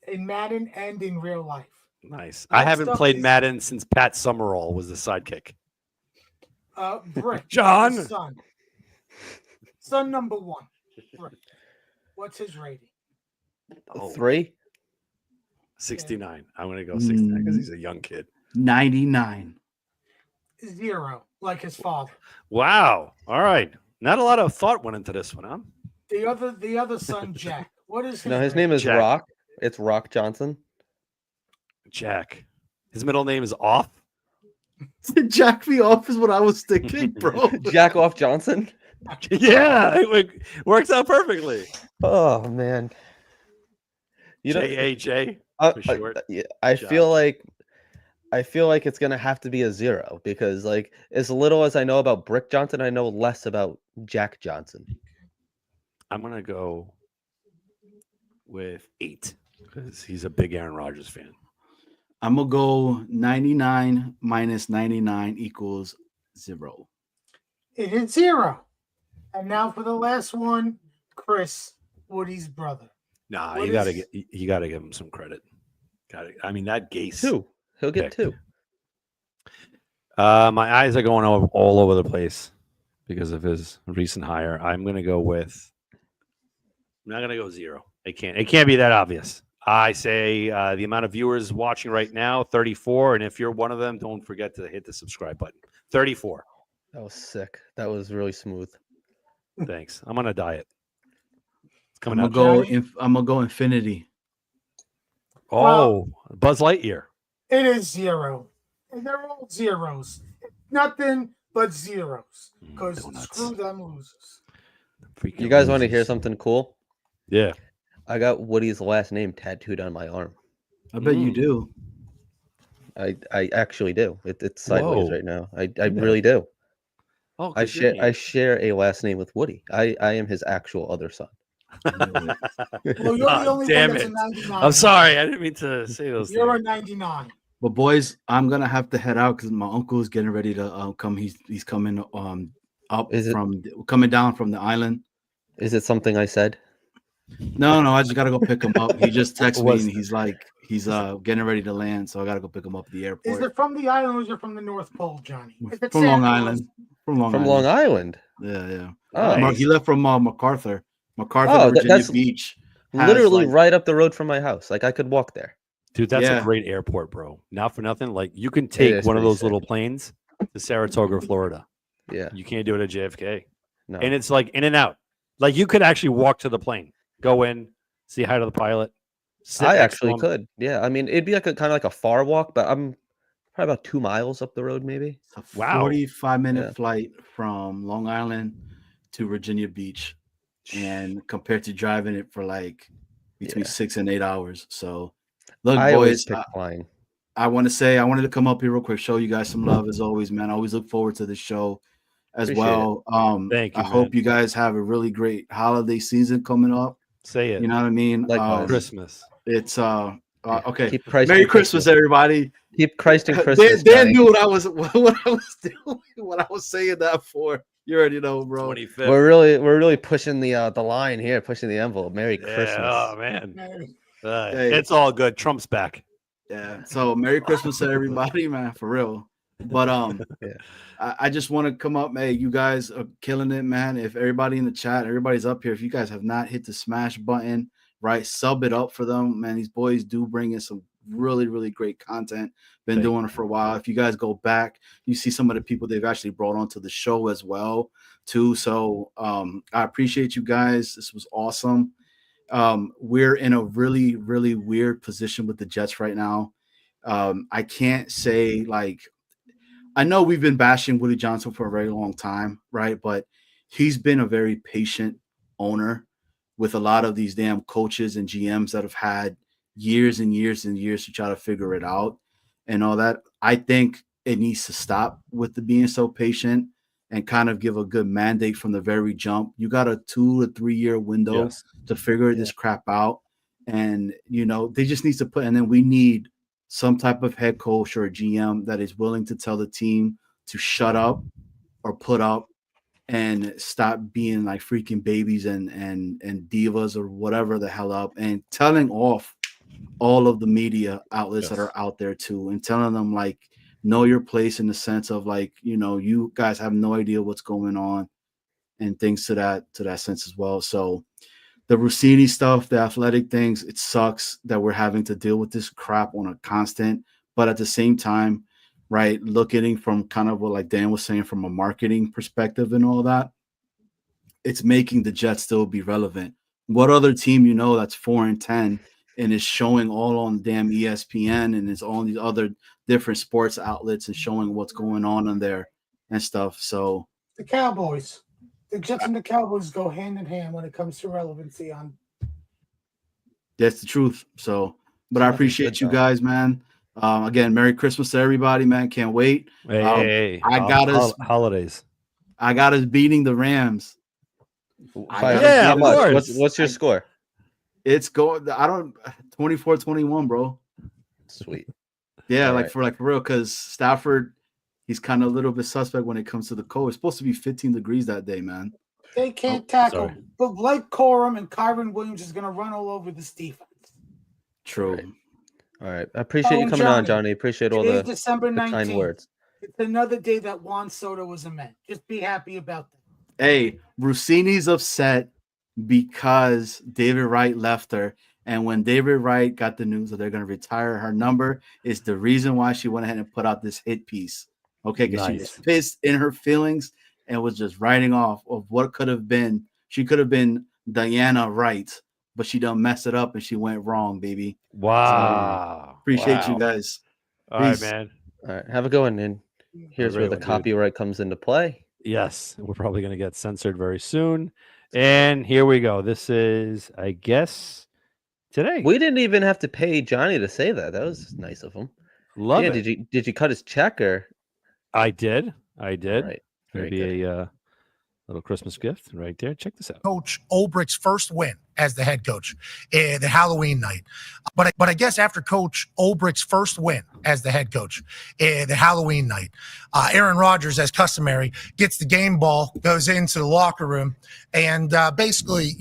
in Madden and in real life. Nice. I haven't played Madden since Pat Summerall was the sidekick. Brick. John. His son. Son number 1. What's his rating? 3. 69. I'm gonna go 69 because he's a young kid. 99. 0, like his father. Wow. All right. Not a lot of thought went into this one, huh? The other son, Jack. What is his No, his rating? name is Jack. Rock. It's Rock Johnson. Jack. His middle name is Off. Jack me off is what I was thinking, bro. Jack off Johnson. Yeah, it works out perfectly. Oh man. You know, JAJ. I, for short. I Jack. feel like it's gonna have to be a 0 because like as little as I know about Brick Johnson, I know less about Jack Johnson. I'm gonna go with 8 because he's a big Aaron Rodgers fan. I'm gonna go 99 minus 99 equals 0. It is 0. And now for the last one, Chris, Woody's brother. Nah, What you gotta is- give him some credit. I mean that Gase. 2. He'll get pick. 2. My eyes are going all over the place because of his recent hire. I'm not gonna go 0. It can't be that obvious. I say the amount of viewers watching right now, 34, and if you're one of them, don't forget to hit the subscribe button. 34. That was sick. That was really smooth. Thanks. I'm on a diet. It's I'm coming gonna out. go. I'm gonna go infinity. Oh, Buzz Lightyear. It is 0. And they're all zeros. Nothing but zeros. Because Donuts. screw them losers. Freaking You guys want to hear losers. something cool? Yeah. I got Woody's last name tattooed on my arm. I bet you Mm. do. I actually do. It's sideways Whoa. right now. I really do. Oh, I share a last name with Woody. I am his actual other son. Well, you're the only damn one that's it. a 99. I'm sorry. I didn't mean to say those You're a things. 99. But boys, I'm gonna have to head out because my uncle is getting ready to come. He's coming up Is it- coming down from the island. Is it something I said? No, I just gotta go pick him up. He just texted me Was- and he's like he's getting ready to land, so I gotta go pick him up at the Is airport. it from the island or is it from the North Pole, Johnny? If it's From Long Santa Claus- Island. From Long From Island. Long Island. Yeah. Oh, Nice. He left from MacArthur. MacArthur Oh, to Virginia that's Beach. has, literally like- right up the road from my house. Like I could walk there. Dude, that's Yeah. a great airport, bro. Not for nothing. Like you can take is one of pretty those sick. little planes to Saratoga, Florida. Yeah. You can't do it at JFK. No. And it's like in and out. Like you could actually walk to the plane, go in, say hi to the pilot. sit I next to actually him. could. Yeah. I mean, it'd be like a kind of like a far walk, but I'm probably about 2 miles up the road, maybe. It's a Wow. 45-minute Yeah. flight from Long Island to Virginia Beach, and compared to driving it for like between Yeah. 6 and 8 hours. So, look, I always boys, pick flying. I want to say I wanted to come up here real quick, show you guys some love as always, man. I always look forward to this show as Appreciate well. Thank you, I hope man. you guys have a really great holiday season coming up. Say it. You know what I mean? Likewise. Christmas. It's okay. Keep Christ Merry in Christmas, everybody. Keep Christ in Christmas. Dan Johnny. knew what I was doing, what I was saying that for. You already know, bro. 25th. We're really pushing the line here, pushing the envelope. Merry Christmas. Oh man. Hey. It's all good. Trump's back. Yeah. So Merry Christmas to everybody, man, for real. But Yeah. I just want to come up, man. You guys are killing it, man. If everybody in the chat, everybody's up here. If you guys have not hit the smash button, right, sub it up for them, man. These boys do bring in some really, really great content. Been Thank doing it for a while. If you guys go back, you see some of the people they've actually brought onto the show as well, too. So I appreciate you guys. This was awesome. We're in a really, really weird position with the Jets right now. I can't say like I know we've been bashing Woody Johnson for a very long time, right? But he's been a very patient owner with a lot of these damn coaches and GMs that have had years and years and years to try to figure it out and all that. I think it needs to stop with the being so patient and kind of give a good mandate from the very jump. You got a 2 to 3 year window Yes. to figure this crap out. And, you know, they just needs to put, and then we need some type of head coach or a GM that is willing to tell the team to shut up or put up and stop being like freaking babies and divas or whatever the hell up, and telling off all of the media outlets that Yes. are out there too, and telling them like, know your place in the sense of like, you know, you guys have no idea what's going on. and things to that sense as well. So the Rossini stuff, the athletic things, it sucks that we're having to deal with this crap on a constant, but at the same time, right, looking from kind of what like Dan was saying from a marketing perspective and all that, it's making the Jets still be relevant. What other team that's 4-10 and is showing all on damn ESPN and is on these other different sports outlets and showing what's going on in there and stuff? So the Cowboys. The Jets and the Cowboys go hand in hand when it comes to relevancy on. That's the truth. So, but I appreciate you guys, man. Again, Merry Christmas to everybody, man. Can't wait. Hey, I got us holidays. I got us beating the Rams. Yeah, of course. What's your score? It's going. I don't 24-21, bro. Sweet. Yeah, All like right. for real, because Stafford, he's kind of a little bit suspect when it comes to the cold. It's supposed to be 15 degrees that day, man. They can't tackle. sorry. But like Corum and Kyron Williams is going to run all over this defense. True. Right. All right. I appreciate you and coming on, Johnny. Appreciate all Today's the December 19th. kind words. It's another day that Juan Soto was a Met. Just be happy about that. Hey, Rossini's upset because David Wright left her. And when David Wright got the news that they're going to retire her number, is the reason why she went ahead and put out this hit piece. Okay, because she was pissed in her feelings and was just writing off of what could have been. She could have been Diana Wright, but she done messed it up and she went wrong, baby. Wow. So, appreciate you guys. All right, man. All right. Have a good one. And here's where the copyright comes into play. Yes. We're probably going to get censored very soon. And here we go. This is, I guess, today. We didn't even have to pay Johnny to say that. That was nice of him. Love it. Did you cut his check or? I did. All right. Maybe a little Christmas gift right there. Check this out. Coach Olbricht's first win as the head coach, the Halloween night. But I guess after Coach Olbricht's first win as the head coach, the Halloween night, Aaron Rodgers, as customary, gets the game ball, goes into the locker room, and basically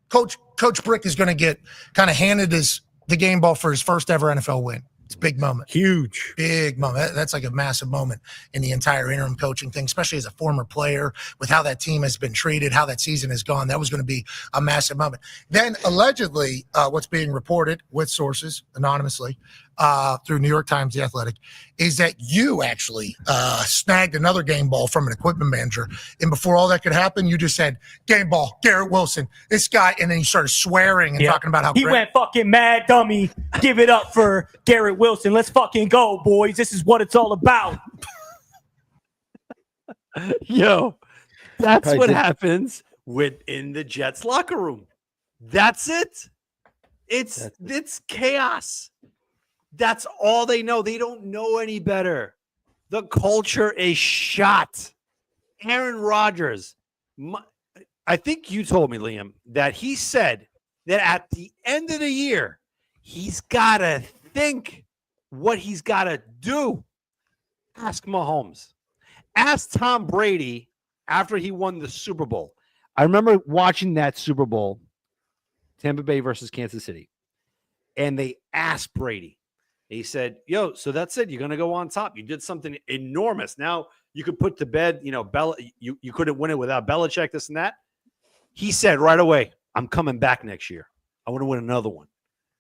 Coach Brick is going to get kind of handed the game ball for his first ever NFL win. It's a big moment. Huge. Big moment. That's like a massive moment in the entire interim coaching thing, especially as a former player with how that team has been treated, how that season has gone. That was going to be a massive moment. Then allegedly, what's being reported with sources anonymously through New York Times, The Athletic, is that you actually snagged another game ball from an equipment manager. And before all that could happen, you just said, game ball, Garrett Wilson, this guy. And then you started swearing and talking about how he went fucking mad dummy. Give it up for Garrett Wilson. Let's fucking go, boys. This is what it's all about. Yo, that's what happens within the Jets locker room. That's it. It's chaos. That's all they know. They don't know any better. The culture is shot. Aaron Rodgers, I think you told me, Liam, that he said that at the end of the year, he's got to think what he's got to do. Ask Mahomes. Ask Tom Brady after he won the Super Bowl. I remember watching that Super Bowl, Tampa Bay versus Kansas City, and they asked Brady. He said, yo, so that's it. You're going to go on top. You did something enormous. Now you could put to bed, you couldn't win it without Belichick, this and that. He said right away, I'm coming back next year. I want to win another one.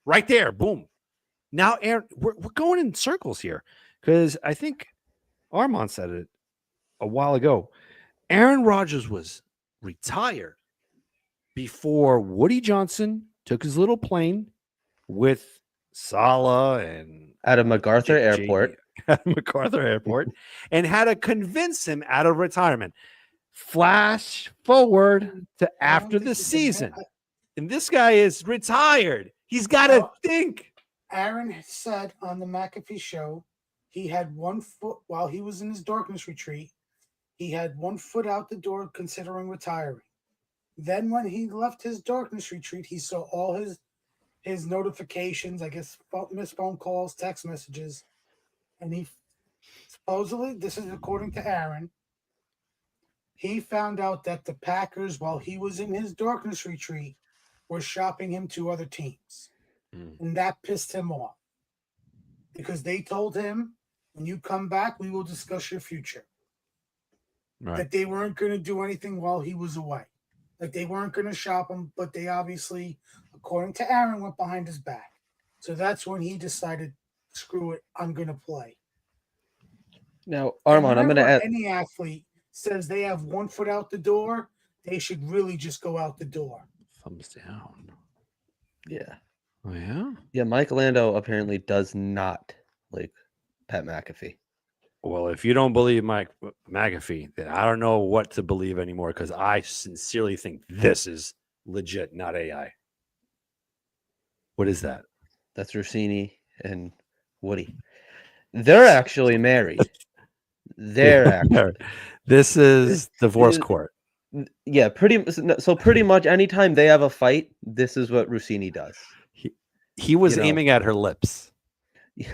Right there. Boom. Now, Aaron, we're going in circles here because I think Armand said it a while ago. Aaron Rodgers was retired before Woody Johnson took his little plane with Saleh and out of MacArthur Airport, and had to convince him out of retirement. Flash forward to after the season, and this guy is retired. He's got to think. Aaron said on the McAfee show he had 1 foot while he was in his darkness retreat. He had 1 foot out the door considering retiring. Then when he left his darkness retreat, he saw all his notifications, I guess missed phone calls, text messages, and he supposedly, this is according to Aaron, he found out that the Packers, while he was in his darkness retreat, were shopping him to other teams. And that pissed him off because they told him, when you come back, we will discuss your future. that they weren't going to do anything while he was away. Like they weren't going to shop him, but they obviously, according to Aaron, went behind his back. So that's when he decided, screw it, I'm going to play. Now, Armand, I'm going to add. Any athlete says they have 1 foot out the door, they should really just go out the door. Thumbs down. Yeah. Oh, yeah? Yeah, Mike Lando apparently does not like Pat McAfee. Well, if you don't believe Mike McAfee, then I don't know what to believe anymore because I sincerely think this is legit, not AI. What is that? That's Rossini and Woody. They're actually married. They're actually. This is divorce court. Yeah, pretty much anytime they have a fight, this is what Rossini does. He was aiming at her lips. Yeah,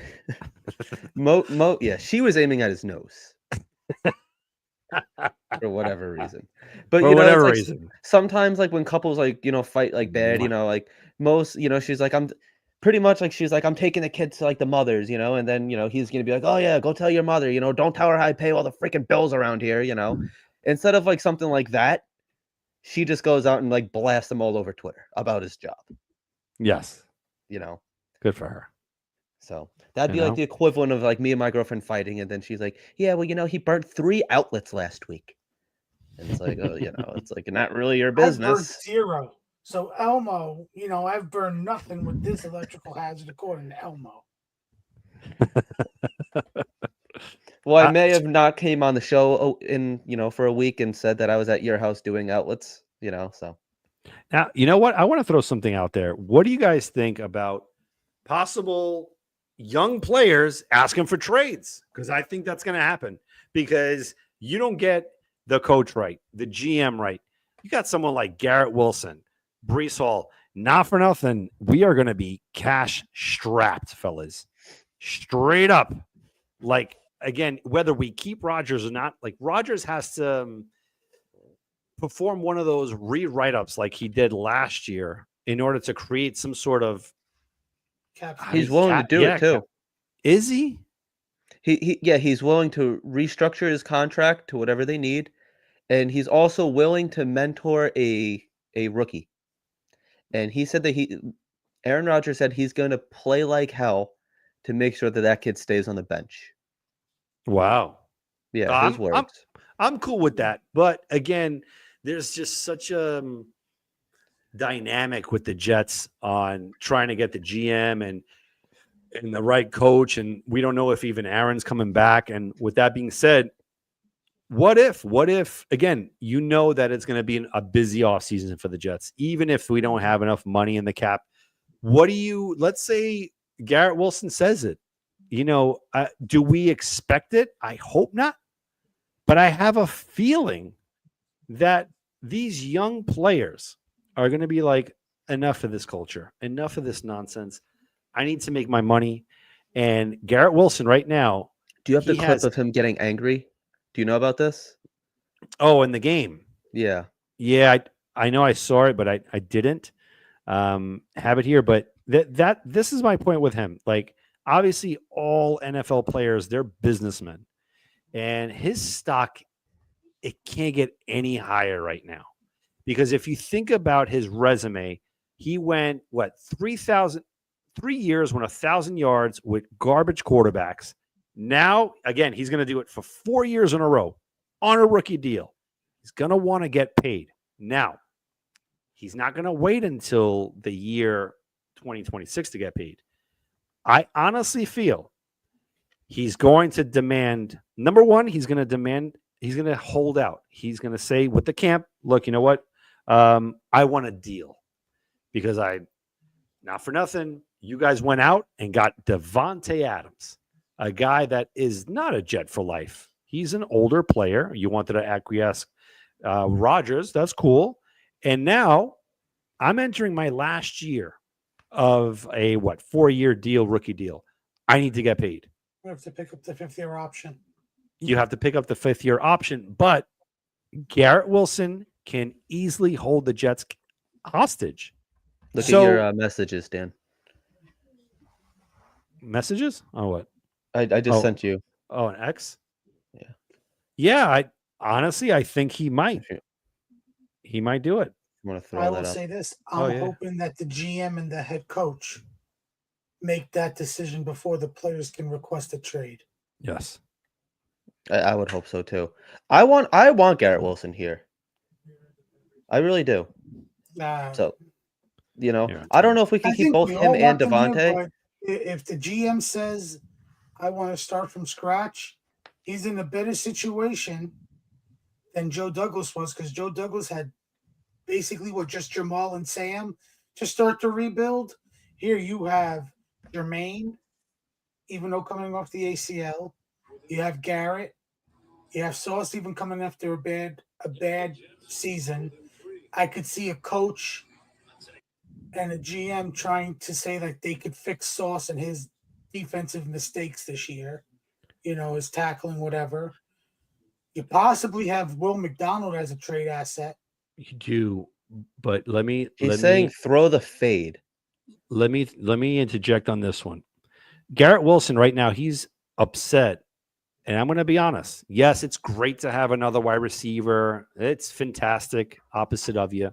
she was aiming at his nose. For whatever reason. But for whatever reason. Sometimes like when couples like, fight like bad, like most, she's like, I'm taking the kids to like the mothers, and then, he's going to be like, oh yeah, go tell your mother, don't tell her how I pay all the freaking bills around here, Instead of like something like that, she just goes out and like blasts him all over Twitter about his job. Yes. Good for her. So that'd be like the equivalent of like me and my girlfriend fighting. And then she's like, yeah, well, he burnt 3 outlets last week. And it's like, oh, it's like not really your business. I've burned 0. So Elmo, I've burned nothing with this electrical hazard according to Elmo. Well, I may have not came on the show for a week and said that I was at your house doing outlets, so. Now, you know what? I want to throw something out there. What do you guys think about possible young players asking for trades? Because I think that's going to happen because you don't get the coach right, the GM right. You got someone like Garrett Wilson, Brees Hall. Not for nothing, we are going to be cash strapped, fellas. Straight up. Like, again, whether we keep Rodgers or not, like Rodgers has to perform one of those rewrite-ups like he did last year in order to create some sort of he's willing to do it too. Is he? He's willing to restructure his contract to whatever they need, and he's also willing to mentor a rookie. And he said that Aaron Rodgers said he's going to play like hell to make sure that kid stays on the bench. Wow. Yeah, his words. I'm cool with that, but again, there's just such a dynamic with the Jets on trying to get the GM and the right coach, and we don't know if even Aaron's coming back. And with that being said, what if, again, that it's going to be a busy offseason for the Jets, even if we don't have enough money in the cap. Let's say Garrett Wilson says it, do we expect it? I hope not. But I have a feeling that these young players are going to be like, enough of this culture, enough of this nonsense. I need to make my money. And Garrett Wilson right now. Do you have the clip of him getting angry? Do you know about this? Oh, in the game. Yeah. Yeah, I know I saw it, but I didn't have it here. But this is my point with him. Like, obviously, all NFL players, they're businessmen. And his stock, it can't get any higher right now. Because if you think about his resume, he went, 3 years, went 1,000 yards with garbage quarterbacks. Now, again, he's going to do it for 4 years in a row on a rookie deal. He's going to want to get paid. Now, he's not going to wait until the year 2026 to get paid. I honestly feel he's going to demand, number one, he's going to hold out. He's going to say with the camp, look, you know what? I want a deal because not for nothing, you guys went out and got Devontae Adams, a guy that is not a Jet for life. He's an older player. You wanted to acquiesce Rodgers. That's cool. And now I'm entering my last year of a 4-year deal, rookie deal. I need to get paid. You have to pick up the 5th-year option. You have to pick up the 5th-year option, but Garrett Wilson can easily hold the Jets hostage. Look at your messages, Dan. Messages? Oh, what? I just sent you. Oh, an X? Yeah. Yeah, Honestly, I think he might. He might do it. I'm gonna I throw will that up. say this: Oh, I'm yeah. hoping that the GM and the head coach make that decision before the players can request a trade. Yes. I would hope so too. I want Garrett Wilson here. I really do. So, Yeah, I don't know if we I can keep think both we him all and want them here, Devontae. but if the GM says, I want to start from scratch, he's in a better situation than Joe Douglas was, because Joe Douglas had basically just Jamal and Sam to start the rebuild. Here you have Jermaine, even though coming off the ACL. You have Garrett. You have Sauce even coming after a bad season. I could see a coach and a GM trying to say that they could fix Sauce and his defensive mistakes this year, his tackling, whatever. You possibly have Will McDonald as a trade asset. You do, but He's saying throw the fade. let me interject on this one. Garrett Wilson right now, he's upset. And I'm going to be honest. Yes, it's great to have another wide receiver. It's fantastic. Opposite of you.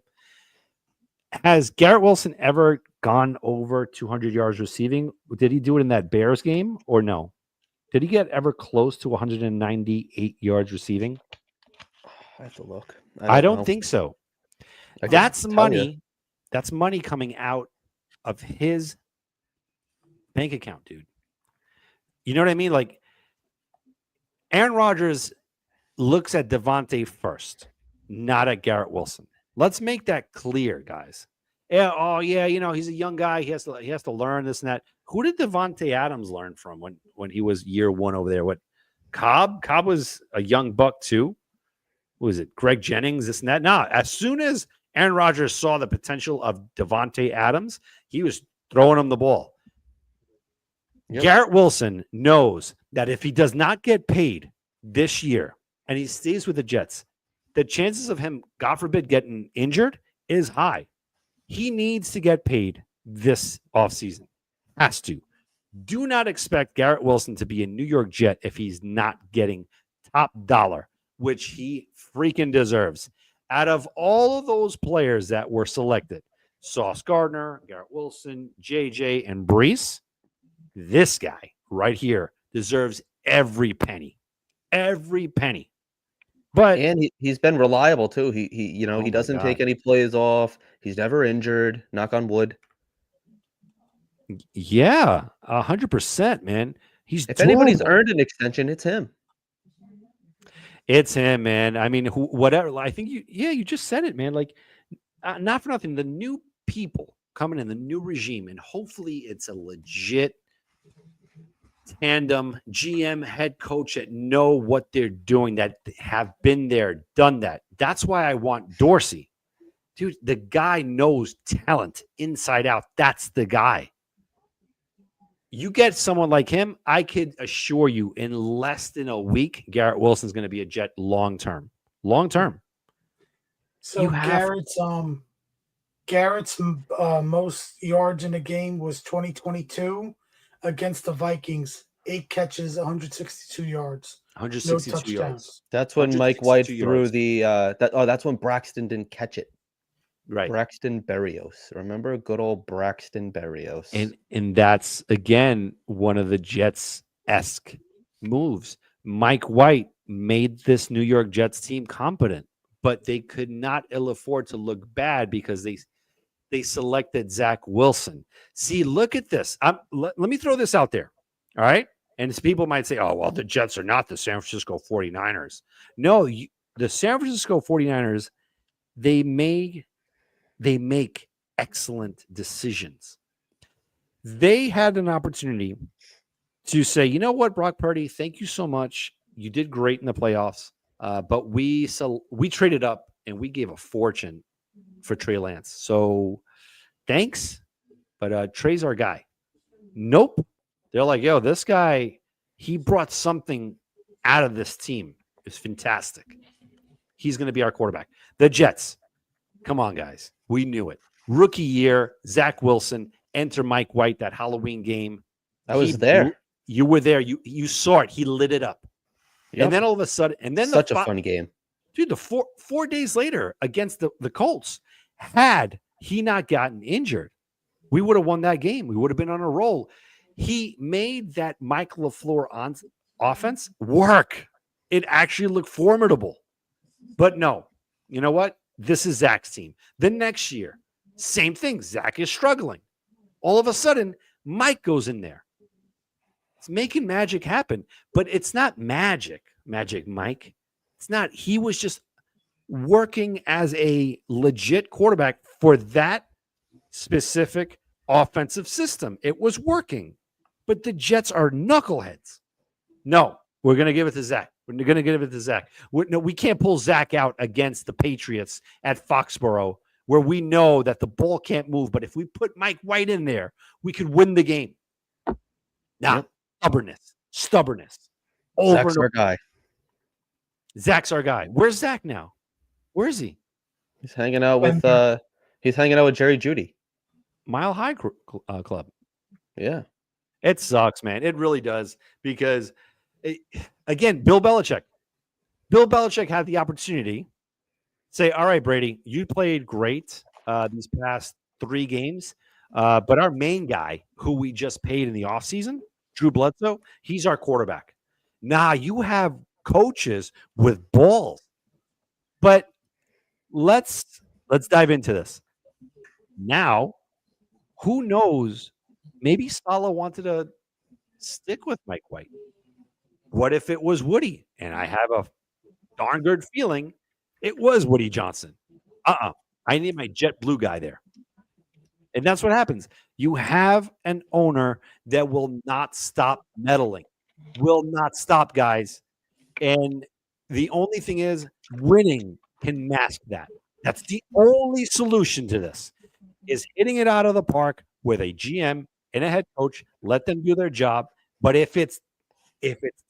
Has Garrett Wilson ever gone over 200 yards receiving? Did he do it in that Bears game or no? Did he get ever close to 198 yards receiving? I have to look. I don't know. think so. I could That's tell money. you. That's money coming out of his bank account, dude. You know what I mean? Like, Aaron Rodgers looks at Devontae first, not at Garrett Wilson. Let's make that clear, guys. Yeah, he's a young guy. He has to learn this and that. Who did Devontae Adams learn from when he was year one over there? What, Cobb? Cobb was a young buck too. What was it? Greg Jennings, this and that. Nah, as soon as Aaron Rodgers saw the potential of Devontae Adams, he was throwing him the ball. Yep. Garrett Wilson knows that if he does not get paid this year and he stays with the Jets, the chances of him, God forbid, getting injured is high. He needs to get paid this offseason. Has to. Do not expect Garrett Wilson to be a New York Jet if he's not getting top dollar, which he freaking deserves. Out of all of those players that were selected, Sauce Gardner, Garrett Wilson, JJ, and Brees, this guy right here deserves every penny. Every penny. But he's been reliable too. He doesn't take any plays off. He's never injured. Knock on wood. Yeah, 100%, man. If anybody's earned an extension, it's him. It's him, man. I mean, whatever. I think you just said it, man. Like, not for nothing. The new people coming in, the new regime, and hopefully it's a legit tandem GM head coach that know what they're doing, that have been there, done that. That's why I want Dorsey. Dude, the guy knows talent inside out. That's the guy. You get someone like him, I could assure you in less than a week, Garrett Wilson's going to be a Jet long-term. Long-term. So Garrett's most yards in a game was 2022 against the Vikings. 8 catches, 162 yards. 162 yards. That's when Mike White threw that's when Braxton didn't catch it. Right. Braxton Berrios. Remember good old Braxton Berrios. And that's, again, one of the Jets-esque moves. Mike White made this New York Jets team competent, but they could not ill afford to look bad because they selected Zach Wilson. See, look at this. Let me throw this out there. All right. And people might say, oh, well, the Jets are not the San Francisco 49ers. No, the San Francisco 49ers, they make excellent decisions. They had an opportunity to say, you know what, Brock Purdy, thank you so much. You did great in the playoffs, but we traded up and we gave a fortune for Trey Lance. So thanks, but Trey's our guy. Nope. They're like, yo, this guy, he brought something out of this team. It's fantastic. He's going to be our quarterback. The Jets. Come on, guys. We knew it. Rookie year, Zach Wilson, enter Mike White, that Halloween game. I was there. You were there. You saw it. He lit it up. Yep. And then all of a sudden, and then such a fun game. Dude, the four days later against the Colts, had he not gotten injured, we would have won that game. We would have been on a roll. He made that Mike LaFleur offense work. It actually looked formidable. But no, you know what? This is Zach's team. The next year, same thing. Zach is struggling. All of a sudden, Mike goes in there. It's making magic happen, but it's not magic, Mike. It's not. He was just working as a legit quarterback for that specific offensive system. It was working, but the Jets are knuckleheads. No, we're going to give it to Zach. We're going to give it to Zach. We can't pull Zach out against the Patriots at Foxborough, where we know that the ball can't move. But if we put Mike White in there, we could win the game. Now, stubbornness. Zach's our guy. Zach's our guy. Where's Zach now? Where is he? He's hanging out with Jerry Jeudy. Mile High Club. Yeah. It sucks, man. It really does. Because, again, Bill Belichick had the opportunity to say, all right, Brady, you played great these past 3 games, but our main guy, who we just paid in the offseason, Drew Bledsoe, he's our quarterback. Nah, you have coaches with balls. But let's dive into this. Now, who knows? Maybe Saleh wanted to stick with Mike White. What if it was Woody? And I have a darn good feeling it was Woody Johnson. I need my jet blue guy there. And that's what happens. You have an owner that will not stop meddling. Will not stop, guys. And the only thing is, winning can mask that. That's the only solution to this, is hitting it out of the park with a GM and a head coach. Let them do their job. But if it's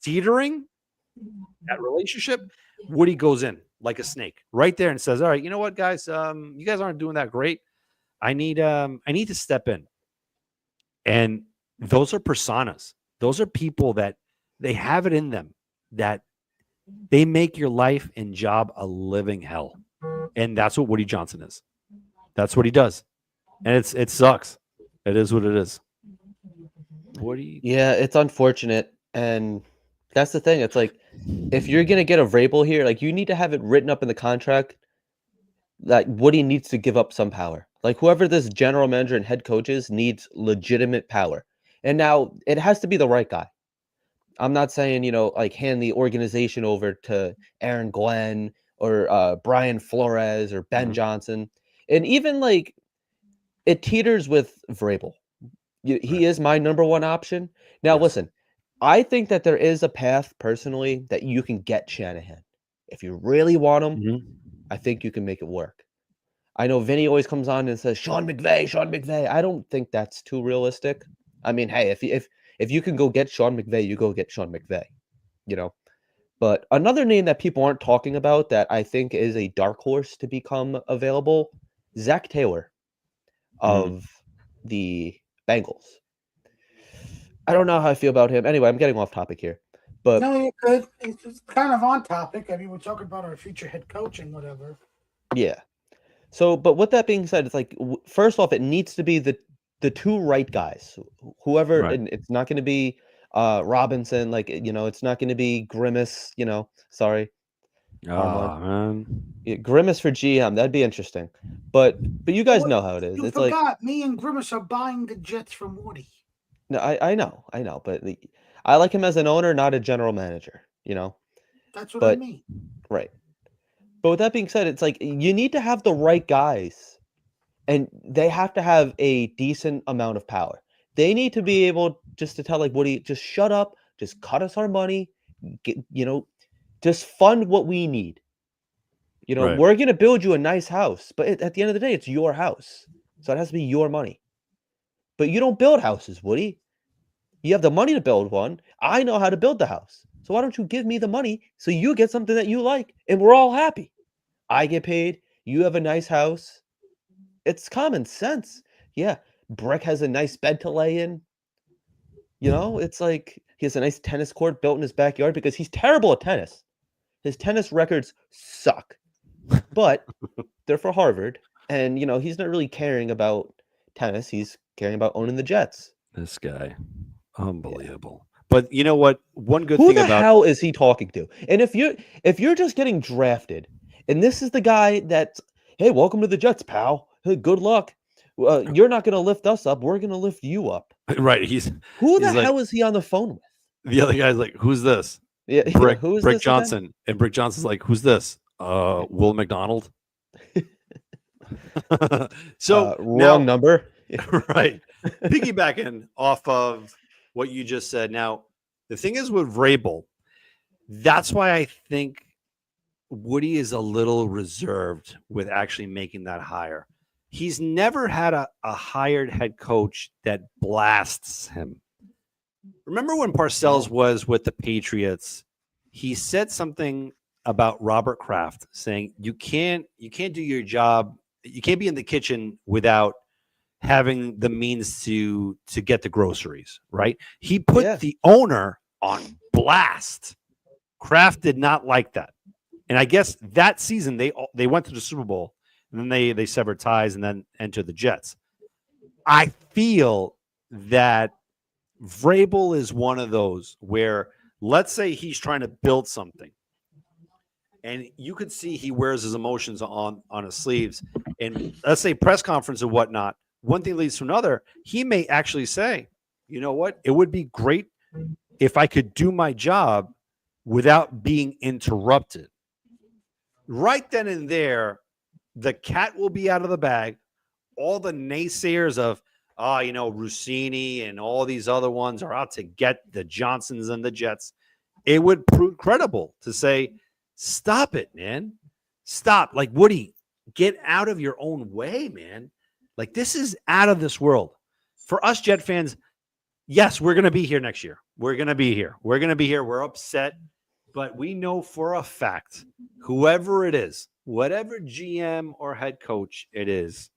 teetering, that relationship, Woody goes in like a snake right there and says, all right, you know what, guys? You guys aren't doing that great. I need to step in. And those are personas. Those are people that they have it in them, that they make your life and job a living hell. And that's what Woody Johnson is. That's what he does. And it sucks. It is what it is. Yeah, it's unfortunate. And that's the thing. It's like, if you're going to get a Vrabel here, like, you need to have it written up in the contract that Woody needs to give up some power. Like, whoever this general manager and head coach is needs legitimate power. And now it has to be the right guy. I'm not saying, like, hand the organization over to Aaron Glenn or Brian Flores or Ben Johnson. And even, like, it teeters with Vrabel. He is my number one option. Now, listen, I think that there is a path, personally, that you can get Shanahan. If you really want him, I think you can make it work. I know Vinny always comes on and says, Sean McVay. I don't think that's too realistic. I mean, hey, if you can go get Sean McVay, you go get Sean McVay, But another name that people aren't talking about that I think is a dark horse to become available, Zach Taylor of the Bengals. I don't know how I feel about him. Anyway, I'm getting off topic here. But no, you're good. It's kind of on topic. I mean, we're talking about our future head coach and whatever. Yeah. So, but with that being said, it's like, first off, it needs to be the 2 right guys. Whoever, and it's not going to be Robinson, like, it's not going to be Grimace, sorry. Oh, man. Yeah, Grimace for GM, that'd be interesting. But you guys know how it is. You forgot, me and Grimace are buying the Jets from Woody. No, I know, but I like him as an owner, not a general manager, That's what I mean. Right. But with that being said, it's like, you need to have the right guys, and they have to have a decent amount of power. They need to be able just to tell, like, Woody, just shut up, just cut us our money, just fund what we need. We're going to build you a nice house, but at the end of the day, it's your house. So it has to be your money. But you don't build houses, Woody. You have the money to build one. I know how to build the house. So why don't you give me the money so you get something that you like and we're all happy? I get paid. You have a nice house. It's common sense. Yeah. Brick has a nice bed to lay in. It's like he has a nice tennis court built in his backyard because he's terrible at tennis. His tennis records suck, but they're for Harvard, and he's not really caring about tennis. He's caring about owning the Jets. This guy, unbelievable. But you know what? One good Who thing the about hell is he talking to? And if you're just getting drafted, and this is the guy that's, hey, welcome to the Jets, pal. Hey, good luck. You're not going to lift us up. We're going to lift you up. right, Who the he's like, hell is he on the phone with? the other guy's like, who's this? Yeah, Brick, who is Brick this again? Johnson. And Brick Johnson's like, who's this? Will McDonald. So Wrong number. right. Piggybacking off of what you just said. Now, the thing is with Vrabel, that's why I think Woody is a little reserved with actually making that hire. He's never had a hired head coach that blasts him. Remember when Parcells was with the Patriots? He said something about Robert Kraft, saying you can't do your job. You can't be in the kitchen without having the means to get the groceries, right? He put the owner on blast. Kraft did not like that. And I guess that season they went to the Super Bowl, and then they severed ties and then entered the Jets. I feel that Vrabel is one of those where, let's say he's trying to build something, and you could see he wears his emotions on his sleeves. And let's say press conference and whatnot, one thing leads to another. He may actually say, you know what? It would be great if I could do my job without being interrupted. Right then and there, the cat will be out of the bag. All the naysayers of, Rossini and all these other ones are out to get the Johnsons and the Jets. It would prove credible to say, stop it, man. Stop. Like, Woody, get out of your own way, man. Like, this is out of this world. For us Jet fans, yes, we're going to be here next year. We're going to be here. We're going to be here. We're upset. But we know for a fact, whoever it is, whatever GM or head coach it is,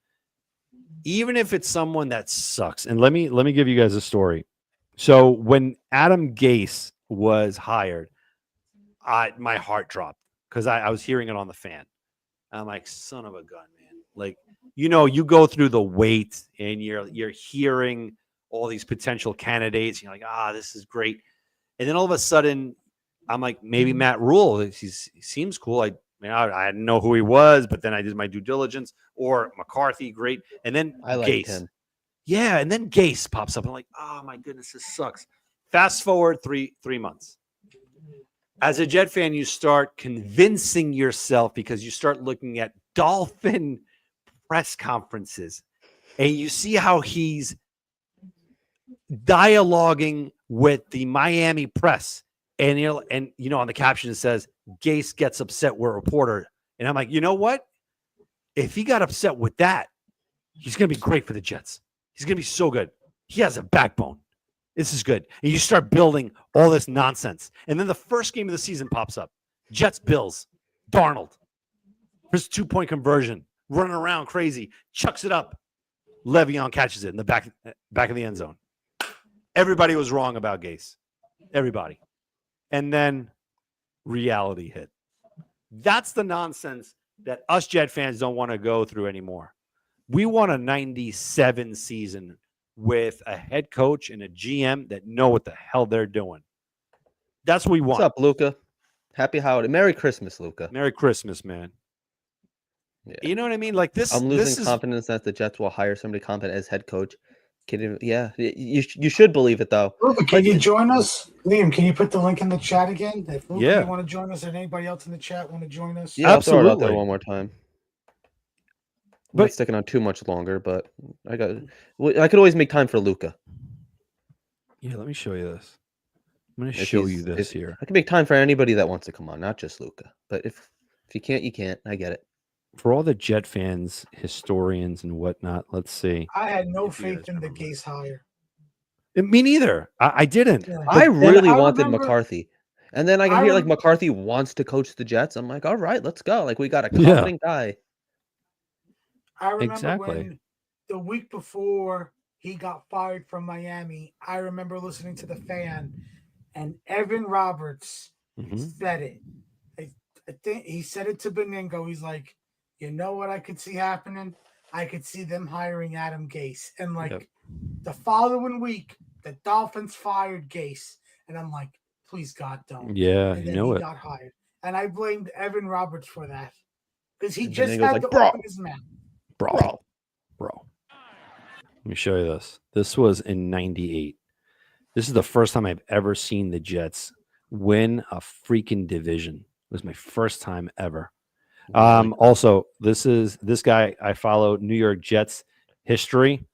even if it's someone that sucks. And let me give you guys a story. So when Adam Gase was hired, my heart dropped because I was hearing it on the fan. I'm like, son of a gun, man. Like, you go through the wait and you're hearing all these potential candidates. And you're like, this is great. And then all of a sudden, I'm like, maybe Matt Rule. He seems cool. I didn't know who he was, but then I did my due diligence. Or McCarthy, great. And then I liked Gase. him. Yeah, and then Gase pops up. I'm like, oh my goodness, this sucks. Fast forward three months. As a Jet fan, you start convincing yourself because you start looking at Dolphin press conferences, and you see how he's dialoguing with the Miami press. And on the caption it says, Gase gets upset with a reporter. And I'm like, you know what? If he got upset with that, he's going to be great for the Jets. He's going to be so good. He has a backbone. This is good. And you start building all this nonsense. And then the first game of the season pops up. Jets, Bills, Darnold. First 2-point conversion, running around crazy, chucks it up. Le'Veon catches it in the back of the end zone. Everybody was wrong about Gase. Everybody. And then reality hit. That's the nonsense that us Jet fans don't want to go through anymore. We want a 97 season with a head coach and a GM that know what the hell they're doing. That's what we want. What's up, Luca? Happy holiday. Merry Christmas, Luca. Merry Christmas, man. Yeah. You know what I mean? Like this. I'm losing confidence that the Jets will hire somebody competent as head coach. Kidding? Yeah, you should believe it though. Luca, can you join us? Liam, can you put the link in the chat again? If Luca, you want to join us, or anybody else in the chat want to join us? Yeah, absolutely. I'll throw it out there one more time. I'm not sticking on too much longer, but I could always make time for Luca. Yeah, let me show you this. I'm going to show you this here. I can make time for anybody that wants to come on, not just Luca. But if you can't, you can't. I get it. For all the Jet fans, historians, and whatnot, let's see. I had no faith in the Gase hire. Me neither. I didn't. Yeah. I really wanted McCarthy. And then I can hear McCarthy wants to coach the Jets. I'm like, all right, let's go. Like, we got a competent guy. I remember when the week before he got fired from Miami, I remember listening to the fan, and Evan Roberts said it. I think he said it to Beningo. He's like, you know what I could see happening? I could see them hiring Adam Gase. And the following week, the Dolphins fired Gase. And I'm like, please God, don't. Yeah, And you then know he it. got hired. And I blamed Evan Roberts for that. Because he And just Beningo's had like, to "Bro." open his mouth. Bro. Let me show you this. This was in 98. This is the first time I've ever seen the Jets win a freaking division. It was my first time ever. Also, this guy I follow, New York Jets history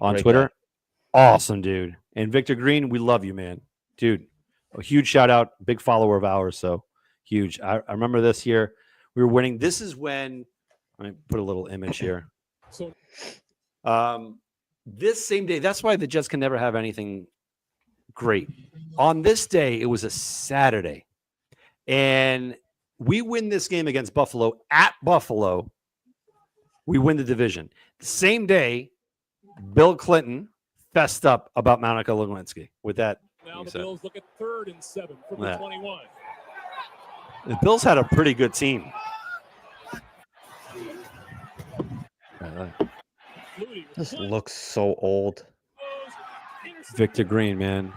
on Great Twitter. guy. Awesome, dude. And Victor Green, we love you, man. Dude, a huge shout out, big follower of ours. So huge. I remember this year we were winning. This is when, let me put a little image here. This same day, that's why the Jets can never have anything great. On this day, it was a Saturday. And we win this game against Buffalo at Buffalo. We win the division. The same day, Bill Clinton fessed up about Monica Lewinsky. With that, now the Bills look at 3rd and 7 from the 21. The Bills had a pretty good team. This looks so old. Victor Green, man.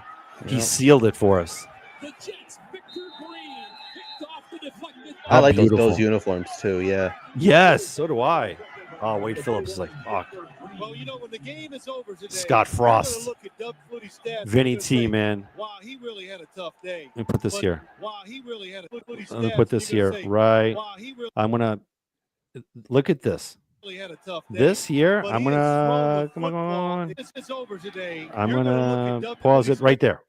He sealed it for us. The Jets, Victor Green, picked off the deflected. I like beautiful. those uniforms too, yeah. Yes, so do I. Oh, Wade Phillips is like, fuck. Well, you know, when the game is over today, Scott Frost. look at Doug Flutie's stats. Vinny T, man. Wow, he really had a tough day. Let me put this here. Wow, he really had a Let me put this here, right? Wow, he really I'm going to look at this. had a tough day. This here, But I'm he going is strong to, with come on, come football. on. This is over today. I'm You're going gonna look at to Doug pause it Flutie's right there.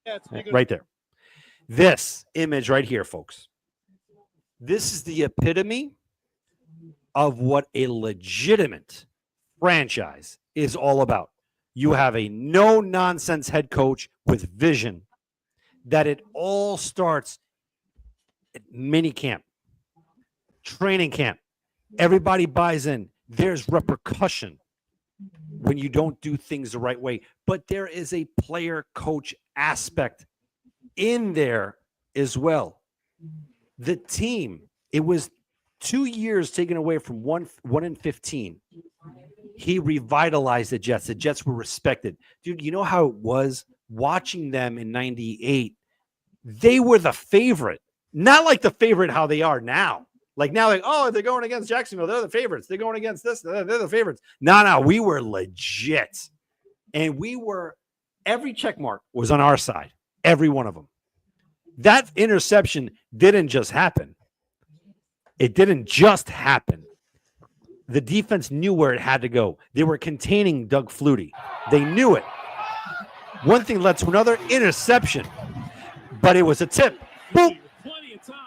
stats, and you're gonna- Right there. This image right here, folks. This is the epitome of what a legitimate franchise is all about. You have a no-nonsense head coach with vision that it all starts at mini camp, training camp. Everybody buys in. There's repercussion when you don't do things the right way. But there is a player-coach aspect in there as well. The team, it was 2 years taken away from 1-15. He revitalized the Jets. The Jets were respected. Dude, you know how it was watching them in 98? They were the favorite. Not like the favorite how they are now. Like now, like, oh, they're going against Jacksonville. They're the favorites. They're going against this. They're the favorites. No, we were legit. And we were, every check mark was on our side. Every one of them. That interception didn't just happen. It didn't just happen. The defense knew where it had to go. They were containing Doug Flutie. They knew it. One thing led to another interception, but it was a tip. Boop. Plenty of time.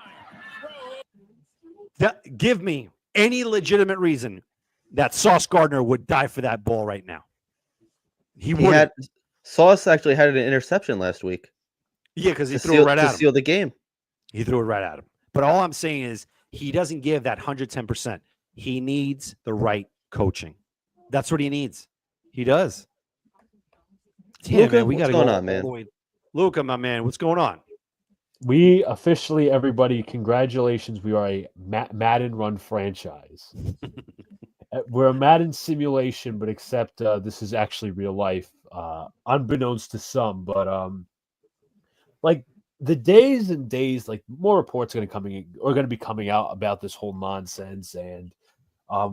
Give me any legitimate reason that Sauce Gardner would die for that ball right now. He would. Sauce actually had an interception last week. Yeah, because he threw it right at him. To seal the game. He threw it right at him. But all I'm saying is he doesn't give that 110%. He needs the right coaching. That's what he needs. He does. Yeah, Luca, man, we got to go on, man? Luca, my man, what's going on? We officially, everybody, congratulations. We are a Madden run franchise. We're a Madden simulation, but except this is actually real life, unbeknownst to some. But like the days and days, like more reports are going to be coming out about this whole nonsense, and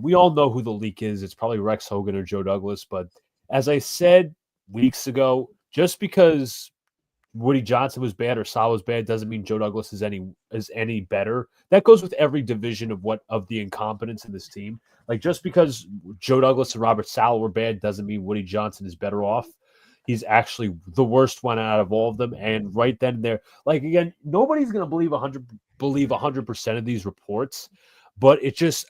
we all know who the leak is. It's probably Rex Hogan or Joe Douglas. But as I said weeks ago, just because Woody Johnson was bad or Sal was bad doesn't mean Joe Douglas is any better. That goes with every division of the incompetence in this team. Like just because Joe Douglas and Robert Sal were bad doesn't mean Woody Johnson is better off. He's actually the worst one out of all of them. And right then and there, like again, nobody's going to believe 100% of these reports, but it's just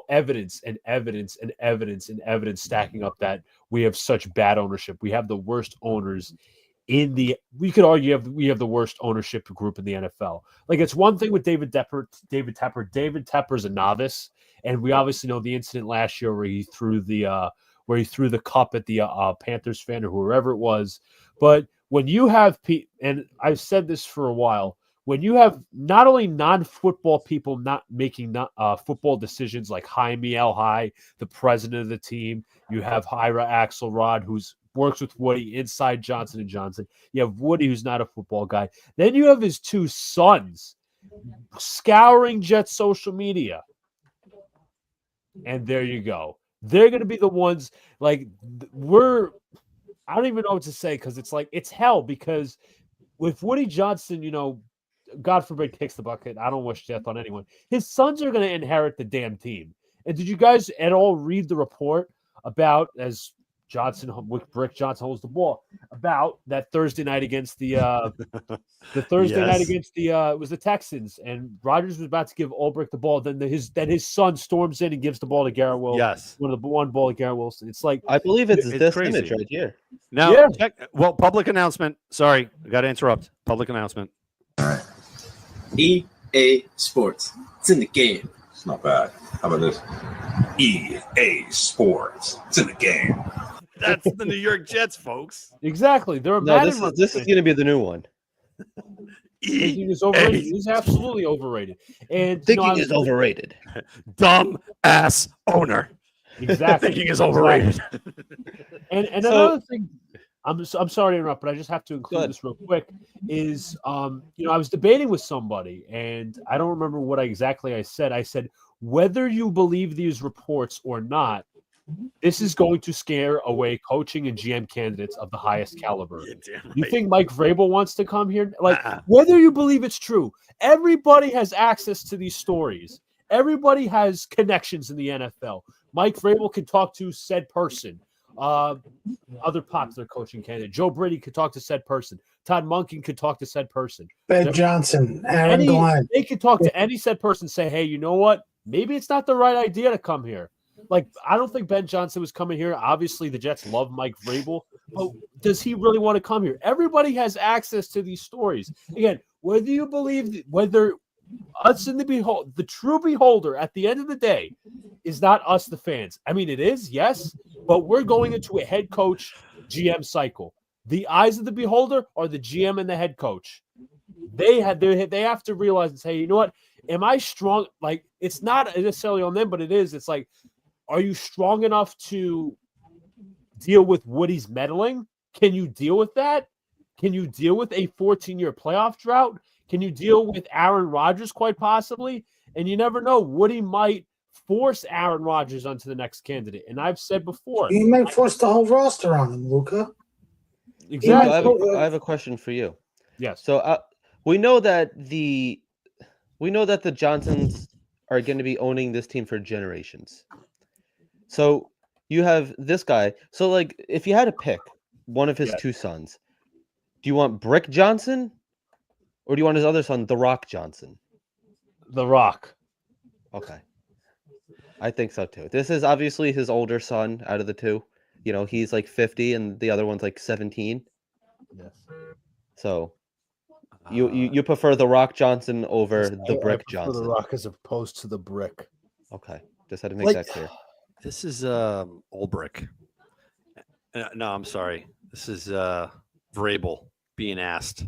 evidence and evidence and evidence and evidence stacking up that we have such bad ownership. We have the worst owners we could argue we have the worst ownership group in the NFL. Like it's one thing with David Tepper. David Tepper's a novice, and we obviously know the incident last year where he threw the cup at the Panthers fan or whoever it was. But when you have and I've said this for a while, when you have not only non-football people not making football decisions like Jaime El High, the president of the team, you have Ira Axelrod, who's works with Woody inside Johnson & Johnson. You have Woody, who's not a football guy. Then you have his two sons scouring Jets social media. And there you go. They're going to be the ones, like, I don't even know what to say, because it's like, it's hell, because with Woody Johnson, God forbid, kicks the bucket. I don't wish death on anyone. His sons are going to inherit the damn team. And did you guys at all read the report about, as Brick Johnson holds the ball, about that Thursday night against the night against it was the Texans, and Rodgers was about to give Ulbrich the ball. Then his son storms in and gives the ball to Garrett Wilson. Yes, one ball to Garrett Wilson. It's like, I believe it's this crazy. image right here. Now, public announcement. Sorry, I got to interrupt. Public announcement. EA Sports. It's in the game. It's not bad. How about this? EA Sports. It's in the game. That's the New York Jets, folks. Exactly. They're this is going to be the new one. Thinking is overrated. He's absolutely overrated. And thinking is overrated. Dumb ass owner. Exactly. Thinking is overrated. And another thing, I'm sorry to interrupt, but I just have to include this real quick. Is I was debating with somebody, and I don't remember what exactly I said. I said, whether you believe these reports or not, this is going to scare away coaching and GM candidates of the highest caliber. You think Mike Vrabel wants to come here? Like, whether you believe it's true, everybody has access to these stories. Everybody has connections in the NFL. Mike Vrabel can talk to said person. Other popular coaching candidate. Joe Brady could talk to said person. Todd Monken could talk to said person. Ben Johnson, Aaron Glenn. They could talk to any said person, say, hey, you know what? Maybe it's not the right idea to come here. Like, I don't think Ben Johnson was coming here. Obviously, the Jets love Mike Vrabel, but does he really want to come here? Everybody has access to these stories. Again, whether you believe, whether us in the true beholder at the end of the day is not us, the fans. I mean, it is, yes, but we're going into a head coach GM cycle. The eyes of the beholder are the GM and the head coach. They have to realize and say, you know what? Am I strong? Like, it's not necessarily on them, but it is. It's like, are you strong enough to deal with Woody's meddling? Can you deal with that? Can you deal with a 14-year playoff drought? Can you deal with Aaron Rodgers quite possibly? And you never know. Woody might force Aaron Rodgers onto the next candidate. And I've said before, he might force the whole roster on him, Luca. Exactly. I have a question for you. Yes. So we know that the Johnsons are going to be owning this team for generations. So you have this guy. So, like, if you had to pick one of his two sons, do you want Brick Johnson or do you want his other son, The Rock Johnson? The Rock. Okay. I think so, too. This is obviously his older son out of the two. He's like 50 and the other one's like 17. Yes. So you prefer The Rock Johnson over the Brick Johnson? The Rock as opposed to the Brick. Okay. Just had to make that clear. This is Ulbrich. No, I'm sorry. This is Vrabel being asked.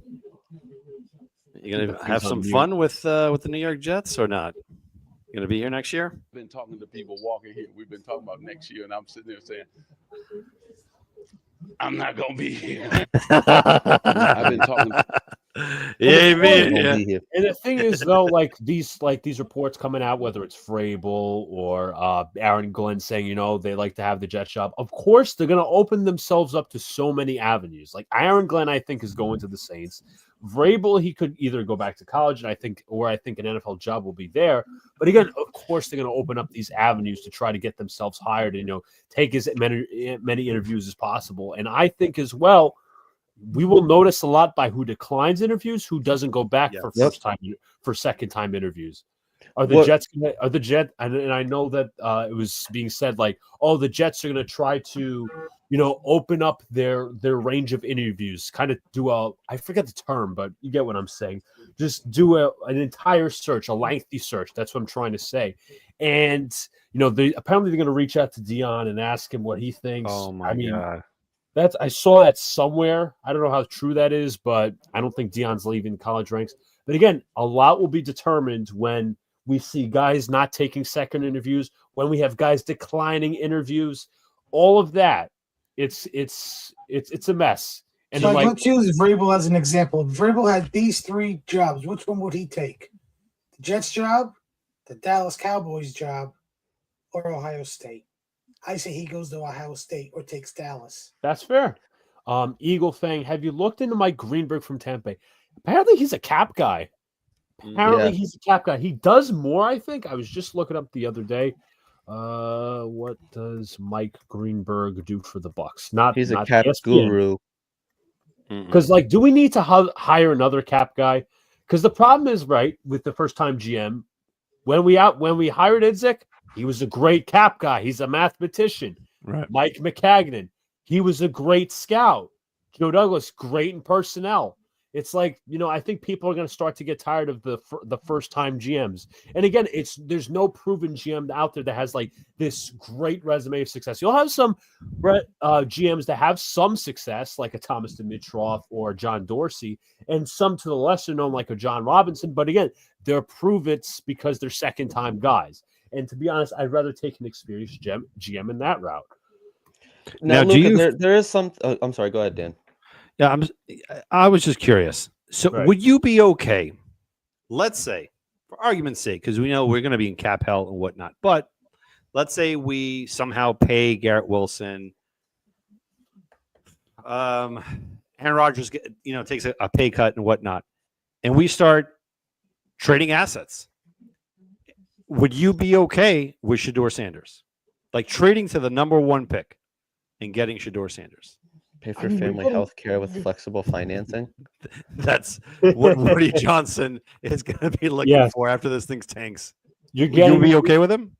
You gonna have some fun with the New York Jets or not? You gonna be here next year? I've been talking to people walking here. We've been talking about next year, and I'm sitting there saying, I'm not gonna be here. I've been talking. Yeah, And the thing is, though, like these reports coming out, whether it's Vrabel or Aaron Glenn saying, they like to have the Jet job. Of course, they're going to open themselves up to so many avenues. Like Aaron Glenn, I think, is going to the Saints. Vrabel, he could either go back to college, and I think an NFL job will be there. But again, of course, they're going to open up these avenues to try to get themselves hired and take as many interviews as possible. And I think as well, we will notice a lot by who declines interviews, who doesn't go back for second time interviews. Are the Jets? And I know that it was being said like, oh, the Jets are going to try to, open up their range of interviews, kind of do I forget the term, but you get what I'm saying. Just do an entire search, a lengthy search. That's what I'm trying to say. And apparently they're going to reach out to Dion and ask him what he thinks. Oh my God. I saw that somewhere. I don't know how true that is, but I don't think Deion's leaving college ranks. But again, a lot will be determined when we see guys not taking second interviews, when we have guys declining interviews, all of that. It's a mess. And So then, let's use Vrabel as an example. If Vrabel had these 3 jobs, which one would he take? The Jets job, the Dallas Cowboys job, or Ohio State? I say he goes to Ohio State or takes Dallas. That's fair. Eagle Fang, have you looked into Mike Greenberg from Tampa Bay? Apparently he's a cap guy. He's a cap guy. He does more, I think. I was just looking up the other day. What does Mike Greenberg do for the Bucks? He's not a cap ESPN. guru. Because, do we need to hire another cap guy? Because the problem is, right, with the first-time GM, when we hired Idzik, he was a great cap guy. He's a mathematician. Right. Mike McCagnon, he was a great scout. Joe Douglas, great in personnel. It's like, I think people are going to start to get tired of the first-time GMs. And again, there's no proven GM out there that has this great resume of success. You'll have some GMs that have some success, like a Thomas Dimitroff or John Dorsey, and some to the lesser known, like a John Robinson. But again, they're prove-its because they're second-time guys. And to be honest, I'd rather take an experienced GM in that route. Now Luca, there is some. Oh, I'm sorry. Go ahead, Dan. Yeah, I was just curious. So, would you be okay? Let's say, for argument's sake, because we know we're going to be in cap hell and whatnot, but let's say we somehow pay Garrett Wilson. Aaron Rodgers, takes a pay cut and whatnot, and we start trading assets. Would you be okay with Shedeur Sanders, trading to the number 1 pick and getting Shedeur Sanders? Pay for family health care with flexible financing. That's what Woody Johnson is going to be looking for after this thing tanks. You'll be okay with him?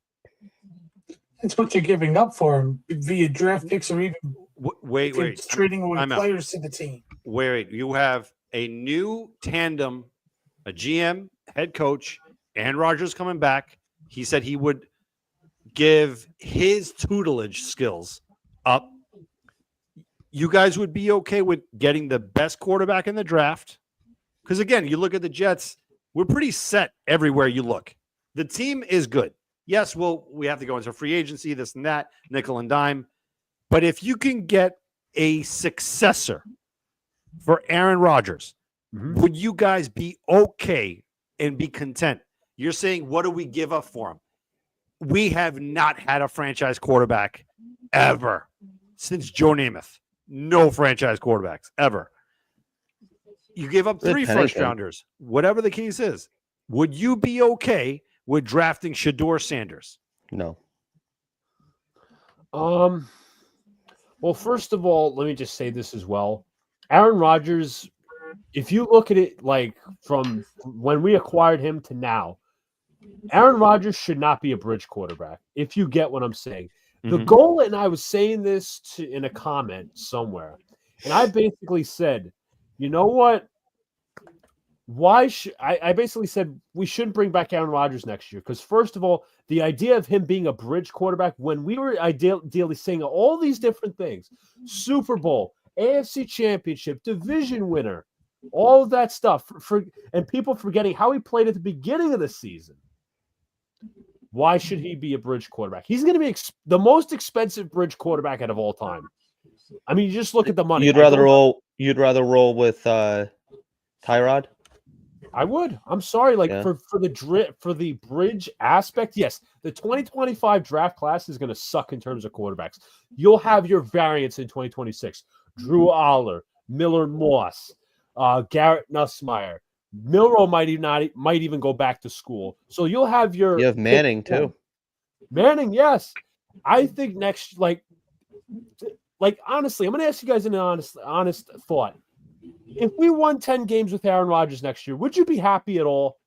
That's what you're giving up for him via draft picks or even wait. trading away players to the team. Wait. You have a new tandem, a GM, head coach, and Rodgers coming back. He said he would give his tutelage skills up. You guys would be okay with getting the best quarterback in the draft? Because, again, you look at the Jets, we're pretty set everywhere you look. The team is good. Yes, we have to go into free agency, this and that, nickel and dime. But if you can get a successor for Aaron Rodgers, would you guys be okay and be content? You're saying, what do we give up for him? We have not had a franchise quarterback ever since Joe Namath. No franchise quarterbacks ever. You give up 3 first-rounders, whatever the case is. Would you be okay with drafting Shedeur Sanders? No. Well, first of all, let me just say this as well. Aaron Rodgers, if you look at it from when we acquired him to now, Aaron Rodgers should not be a bridge quarterback, if you get what I'm saying. The goal, and I was saying this in a comment somewhere, and I basically said, you know what? I basically said we shouldn't bring back Aaron Rodgers next year because, first of all, the idea of him being a bridge quarterback, when we were ideally saying all these different things, Super Bowl, AFC Championship, division winner, all of that stuff, and people forgetting how he played at the beginning of the season. Why should he be a bridge quarterback? He's going to be the most expensive bridge quarterback out of all time. I mean, you just look at the money. You'd rather roll with Tyrod? I would. I'm sorry. For the bridge aspect, yes, the 2025 draft class is going to suck in terms of quarterbacks. You'll have your variants in 2026. Drew Aller, Miller Moss, Garrett Nussmeier. Milroe might even go back to school. So you'll have You have Manning too. Manning, yes. I think next, honestly, I'm going to ask you guys an honest thought. If we won 10 games with Aaron Rodgers next year, would you be happy at all?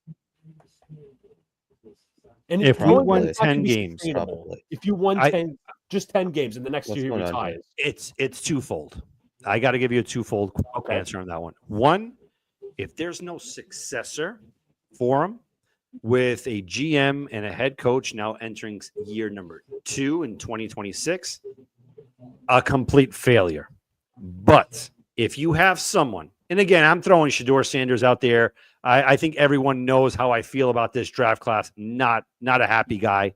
And if we won 10 games, probably. If you won 10 games in the next year, he retires. It's twofold. I got to give you a twofold answer on that one. One, if there's no successor for him with a GM and a head coach now entering year number 2 in 2026, a complete failure. But if you have someone, and again, I'm throwing Shador Sanders out there. I think everyone knows how I feel about this draft class. Not a happy guy.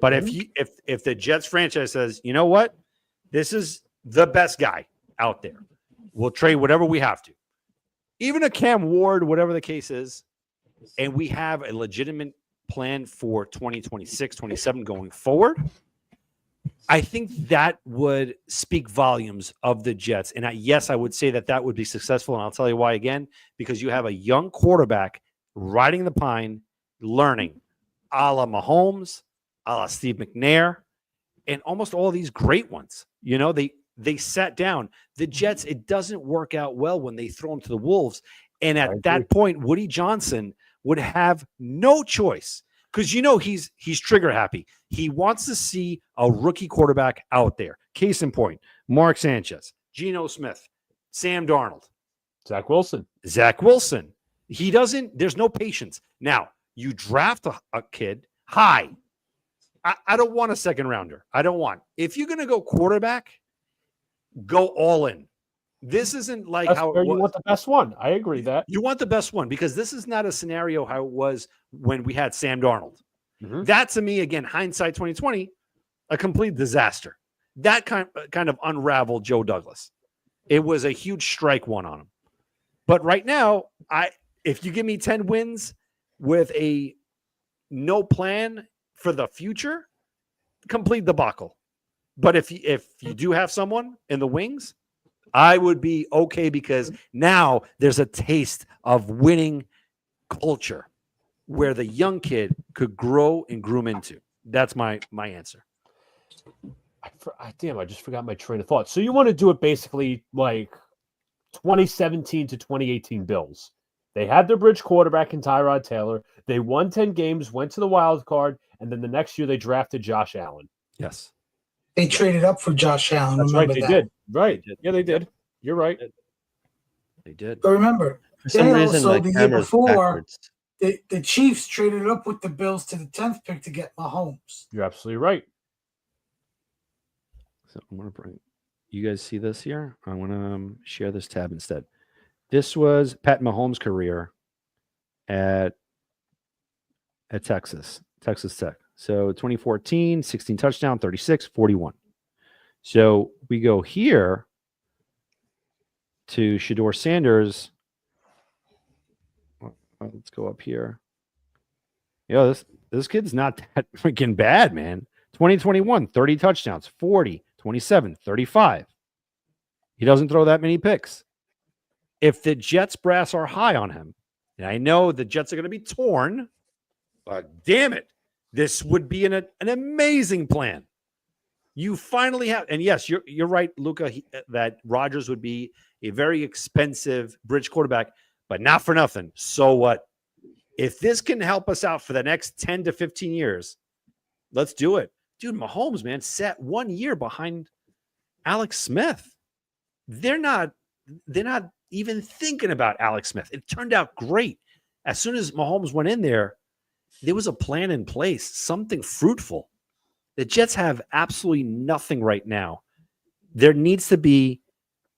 But if the Jets franchise says, you know what, this is the best guy out there, we'll trade whatever we have to, even a Cam Ward, whatever the case is, and we have a legitimate plan for 2026, 27 going forward, I think that would speak volumes of the Jets. And yes, I would say that would be successful. And I'll tell you why again, because you have a young quarterback riding the pine, learning a la Mahomes, a la Steve McNair, and almost all these great ones. You know, they sat down. The Jets, it doesn't work out well when they throw them to the Wolves. And at that point, Woody Johnson would have no choice because, you know, he's trigger happy. He wants to see a rookie quarterback out there. Case in point, Mark Sanchez, Geno Smith, Sam Darnold, Zach Wilson. There's no patience. Now, you draft a kid high. I don't want a second rounder. I don't want. If you're going to go quarterback, go all in. This isn't like That's how where it was. You want the best one. I agree that. You want the best one because this is not a scenario how it was when we had Sam Darnold. Mm-hmm. That, to me, again, hindsight 2020, a complete disaster. That kind of unraveled Joe Douglas. It was a huge strike one on him. But right now, if you give me 10 wins with a no plan for the future, complete debacle. But if you do have someone in the wings, I would be okay because now there's a taste of winning culture where the young kid could grow and groom into. That's my answer. I just forgot my train of thought. So you want to do it basically like 2017 to 2018 Bills. They had their bridge quarterback in Tyrod Taylor. They won 10 games, went to the wild card, and then the next year they drafted Josh Allen. Yes. They traded up for Josh Allen. That's remember right. They that. did. Right. Yeah, they did. You're right. They did. But remember, For some reason, also my the year camera's before, backwards. the Chiefs traded up with the Bills to the 10th pick to get Mahomes. You're absolutely right. So I'm going to bring you guys see this here. I want to share this tab instead. This was Pat Mahomes' career at Texas Tech. So 2014, 16 touchdown, 36, 41. So we go here to Shador Sanders. Let's go up here. Yeah, this kid's not that freaking bad, man. 2021, 30 touchdowns, 40, 27, 35. He doesn't throw that many picks. If the Jets brass are high on him, and I know the Jets are going to be torn, but damn it, this would be an amazing plan. You finally have, and yes, you're right, Luca, that Rodgers would be a very expensive bridge quarterback, but not for nothing. So what? If this can help us out for the next 10 to 15 years, let's do it. Dude, Mahomes, man, sat 1 year behind Alex Smith. They're not even thinking about Alex Smith. It turned out great. As soon as Mahomes went in there was a plan in place, something fruitful. The Jets have absolutely nothing right now. There needs to be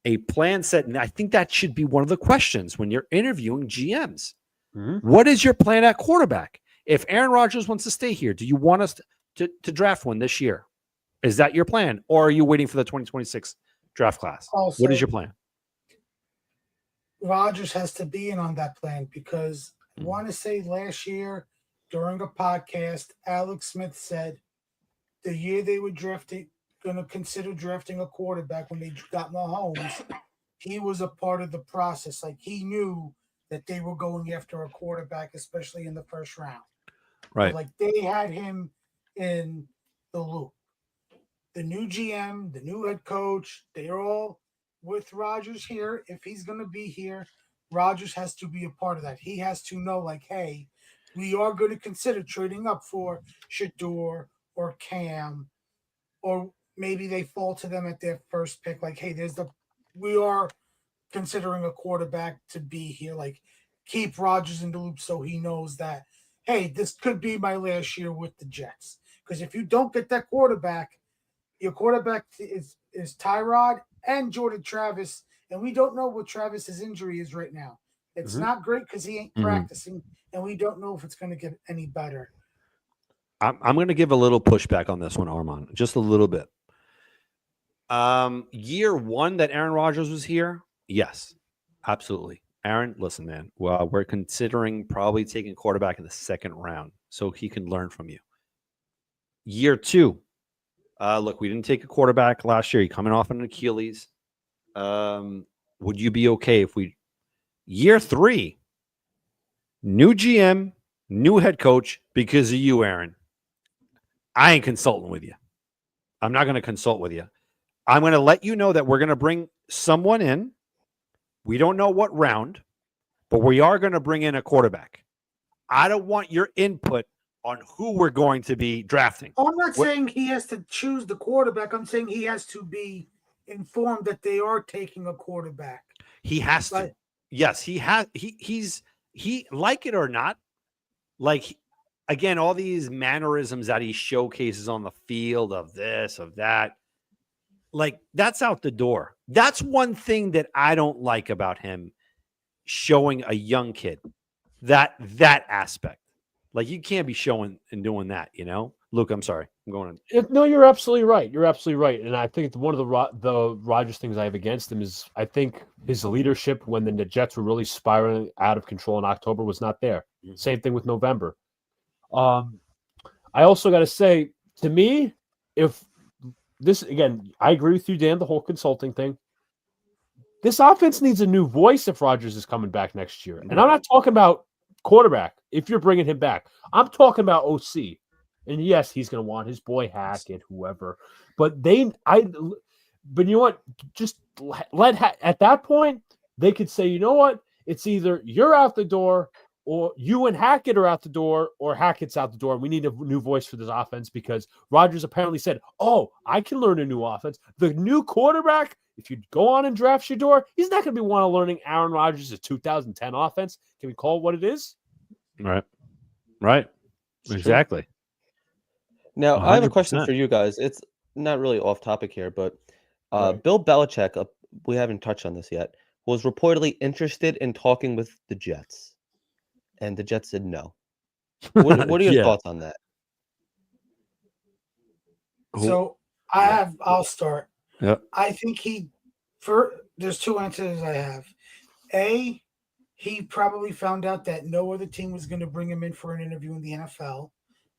a plan set, and I think that should be one of the questions when you're interviewing GMs. Mm-hmm. What is your plan at quarterback? If Aaron Rodgers wants to stay here, do you want us to draft one this year? Is that your plan? Or are you waiting for the 2026 draft class? Also, what is your plan? Rodgers has to be in on that plan because I want to say last year during a podcast, Alex Smith said the year they were going to consider drafting a quarterback when they got Mahomes, he was a part of the process. Like he knew that they were going after a quarterback, especially in the first round. Right. So like they had him in the loop. The new GM, the new head coach, they're all with Rodgers here. If he's going to be here, Rodgers has to be a part of that. He has to know, like, hey, we are going to consider trading up for Shador or Cam, or maybe they fall to them at their first pick. Like, hey, we are considering a quarterback to be here. Like, keep Rodgers in the loop so he knows that, hey, this could be my last year with the Jets. Because if you don't get that quarterback, your quarterback is Tyrod, and Jordan Travis, and we don't know what Travis's injury is right now. It's not great because he ain't practicing, and we don't know if it's going to get any better. I'm going to give a little pushback on this one, Armand, just a little bit. Year one that Aaron Rodgers was here, yes, absolutely. Aaron, listen, man. Well, we're considering probably taking quarterback in the second round so he can learn from you. Year two, look, we didn't take a quarterback last year. You're coming off an Achilles. Would you be okay if we? Year three, new GM, new head coach because of you, Aaron. I ain't consulting with you. I'm not going to consult with you. I'm going to let you know that we're going to bring someone in. We don't know what round, but we are going to bring in a quarterback. I don't want your input on who we're going to be drafting. I'm not saying he has to choose the quarterback. I'm saying he has to be informed that they are taking a quarterback. He has to. Yes, he has. He like it or not, like, again, all these mannerisms that he showcases on the field of this, of that, like, that's out the door. That's one thing that I don't like about him showing a young kid, that aspect. Like, you can't be showing and doing that, you know? Luke, I'm sorry. I'm going on. No, you're absolutely right. You're absolutely right. And I think one of the Rodgers things I have against him is I think his leadership when the Jets were really spiraling out of control in October was not there. Mm-hmm. Same thing with November. I also got to say, to me, if this, again, I agree with you, Dan, the whole consulting thing. This offense needs a new voice if Rodgers is coming back next year. And I'm not talking about quarterback if you're bringing him back. I'm talking about OC. And yes, he's going to want his boy Hackett, whoever. But but you know what? Just at that point, they could say, you know what? It's either you're out the door, or you and Hackett are out the door, or Hackett's out the door. We need a new voice for this offense because Rodgers apparently said, oh, I can learn a new offense. The new quarterback, if you go on and draft Shador, he's not going to be one of learning Aaron Rodgers' 2010 offense. Can we call it what it is? Right. Exactly. Now, 100%. I have a question for you guys. It's not really off topic here, but Bill Belichick, we haven't touched on this yet, was reportedly interested in talking with the Jets. And the Jets said no. What are your thoughts on that? So I'll start. Yep. I think there's two answers I have. A, he probably found out that no other team was going to bring him in for an interview in the NFL,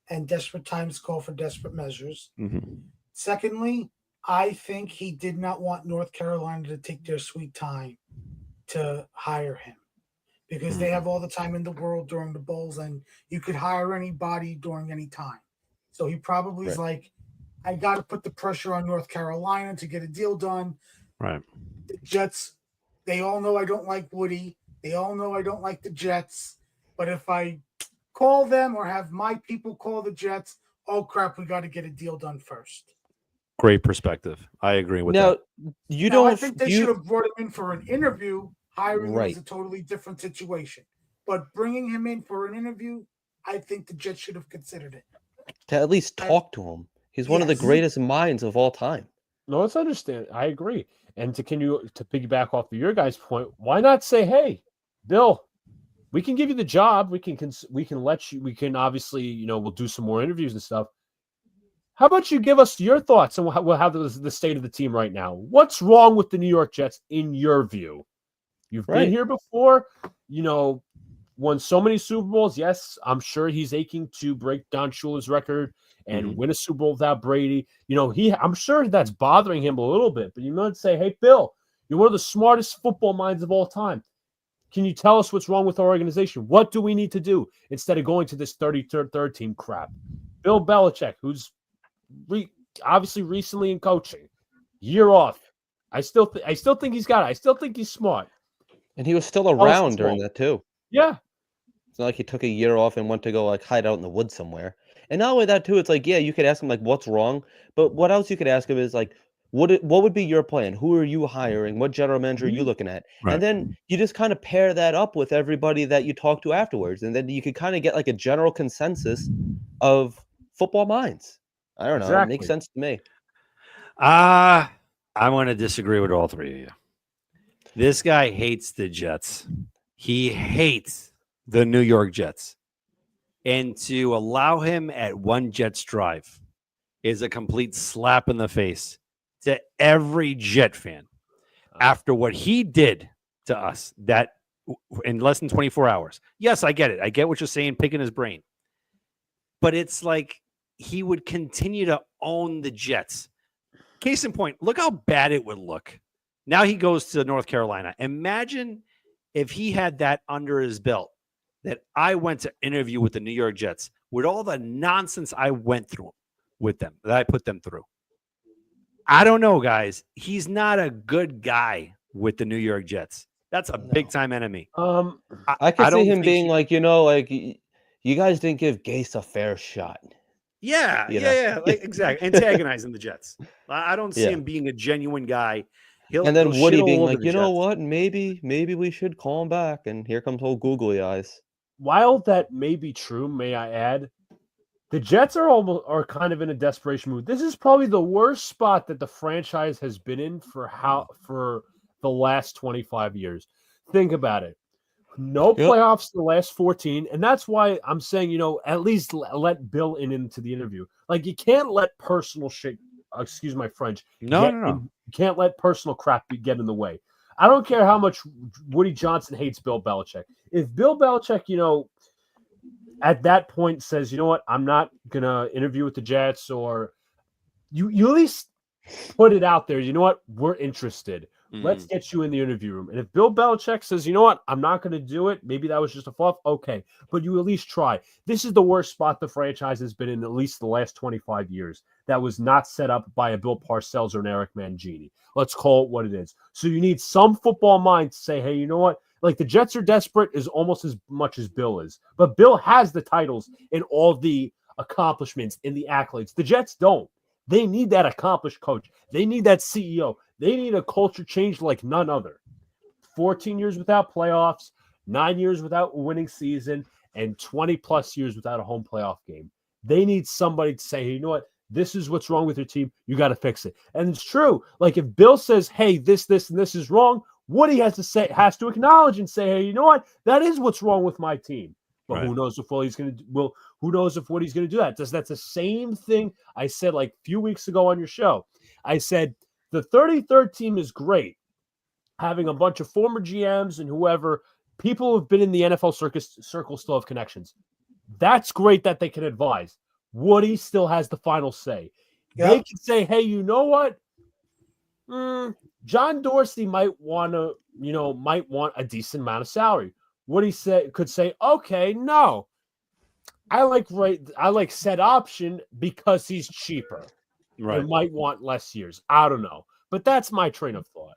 and desperate times call for desperate measures. Mm-hmm. Secondly, I think he did not want North Carolina to take their sweet time to hire him, because they have all the time in the world during the bowls, and you could hire anybody during any time. So he probably is like, I got to put the pressure on North Carolina to get a deal done. Right. The Jets, they all know I don't like Woody. They all know I don't like the Jets. But if I call them or have my people call the Jets, oh, crap, we got to get a deal done first. Great perspective. I agree with that. I think they should have brought him in for an interview. Hiring him is a totally different situation. But bringing him in for an interview, I think the Jets should have considered it. To at least talk to him. He's one of the greatest minds of all time. No, let's understand. I agree. And to piggyback off of your guys' point, why not say, hey, Bill, we can give you the job. We can let you. We can obviously, we'll do some more interviews and stuff. How about you give us your thoughts on how the state of the team right now? What's wrong with the New York Jets in your view? You've been here before, won so many Super Bowls. Yes, I'm sure he's aching to break Don Shula's record and win a Super Bowl without Brady. I'm sure that's bothering him a little bit. But you might say, hey, Bill, you're one of the smartest football minds of all time. Can you tell us what's wrong with our organization? What do we need to do instead of going to this 33rd team crap? Bill Belichick, who's obviously recently in coaching, year off. I still think he's got it. I still think he's smart. And he was still around during that too. Yeah. It's not like he took a year off and went to go hide out in the woods somewhere. And not only that too, it's you could ask him what's wrong, but what else you could ask him is what would be your plan? Who are you hiring? What general manager are you looking at? Right. And then you just kind of pair that up with everybody that you talk to afterwards, and then you could kind of get a general consensus of football minds. I don't know. Exactly. It makes sense to me. I want to disagree with all three of you. This guy hates the Jets. He hates the New York Jets. And to allow him at one Jets drive is a complete slap in the face to every Jet fan after what he did to us that in less than 24 hours. Yes, I get it. I get what you're saying, picking his brain. But it's like he would continue to own the Jets. Case in point, look how bad it would look. Now he goes to North Carolina. Imagine if he had that under his belt, that I went to interview with the New York Jets with all the nonsense I went through with them, that I put them through. I don't know, guys. He's not a good guy with the New York Jets. That's a big time enemy. I could see him being like, you guys didn't give Gase a fair shot. Yeah, like, exactly. Antagonizing the Jets. I don't see him being a genuine guy. And then Woody being like, you know what? Maybe we should call him back. And here comes old googly eyes. While that may be true, may I add, the Jets are kind of in a desperation mood. This is probably the worst spot that the franchise has been in for the last 25 years. Think about it. No playoffs the last 14, and that's why I'm saying, at least let Bill into the interview. Like, you can't let personal shit, excuse my French, no. You can't let personal crap get in the way. I don't care how much Woody Johnson hates Bill Belichick. If Bill Belichick, at that point says, you know what, I'm not gonna interview with the Jets, or you at least put it out there. You know what, we're interested. Let's get you in the interview room. And if Bill Belichick says, you know what, I'm not going to do it, maybe that was just a fluff, okay. But you at least try. This is the worst spot the franchise has been in at least the last 25 years. That was not set up by a Bill Parcells or an Eric Mangini. Let's call it what it is. So you need some football mind to say, hey, you know what? Like, the Jets are desperate as almost as much as Bill is. But Bill has the titles and all the accomplishments and the accolades. The Jets don't. They need that accomplished coach. They need that CEO. They need a culture change like none other. 14 years without playoffs, 9 years without a winning season, and 20-plus years without a home playoff game. They need somebody to say, hey, you know what? This is what's wrong with your team. You got to fix it. And it's true. Like, if Bill says, hey, this, and this is wrong, Woody has to acknowledge and say, hey, you know what? That is what's wrong with my team. But who knows if Woody's going to who knows if Woody's going to do that? That's the same thing I said like a few weeks ago on your show. I said the 33rd team is great, having a bunch of former GMs and whoever, people who have been in the NFL circle still have connections. That's great that they can advise. Woody still has the final say. Yep. They can say, hey, you know what? John Dorsey might want a decent amount of salary. Woody could say, okay, no, I like said option because he's cheaper. Right. And might want less years. I don't know. But that's my train of thought.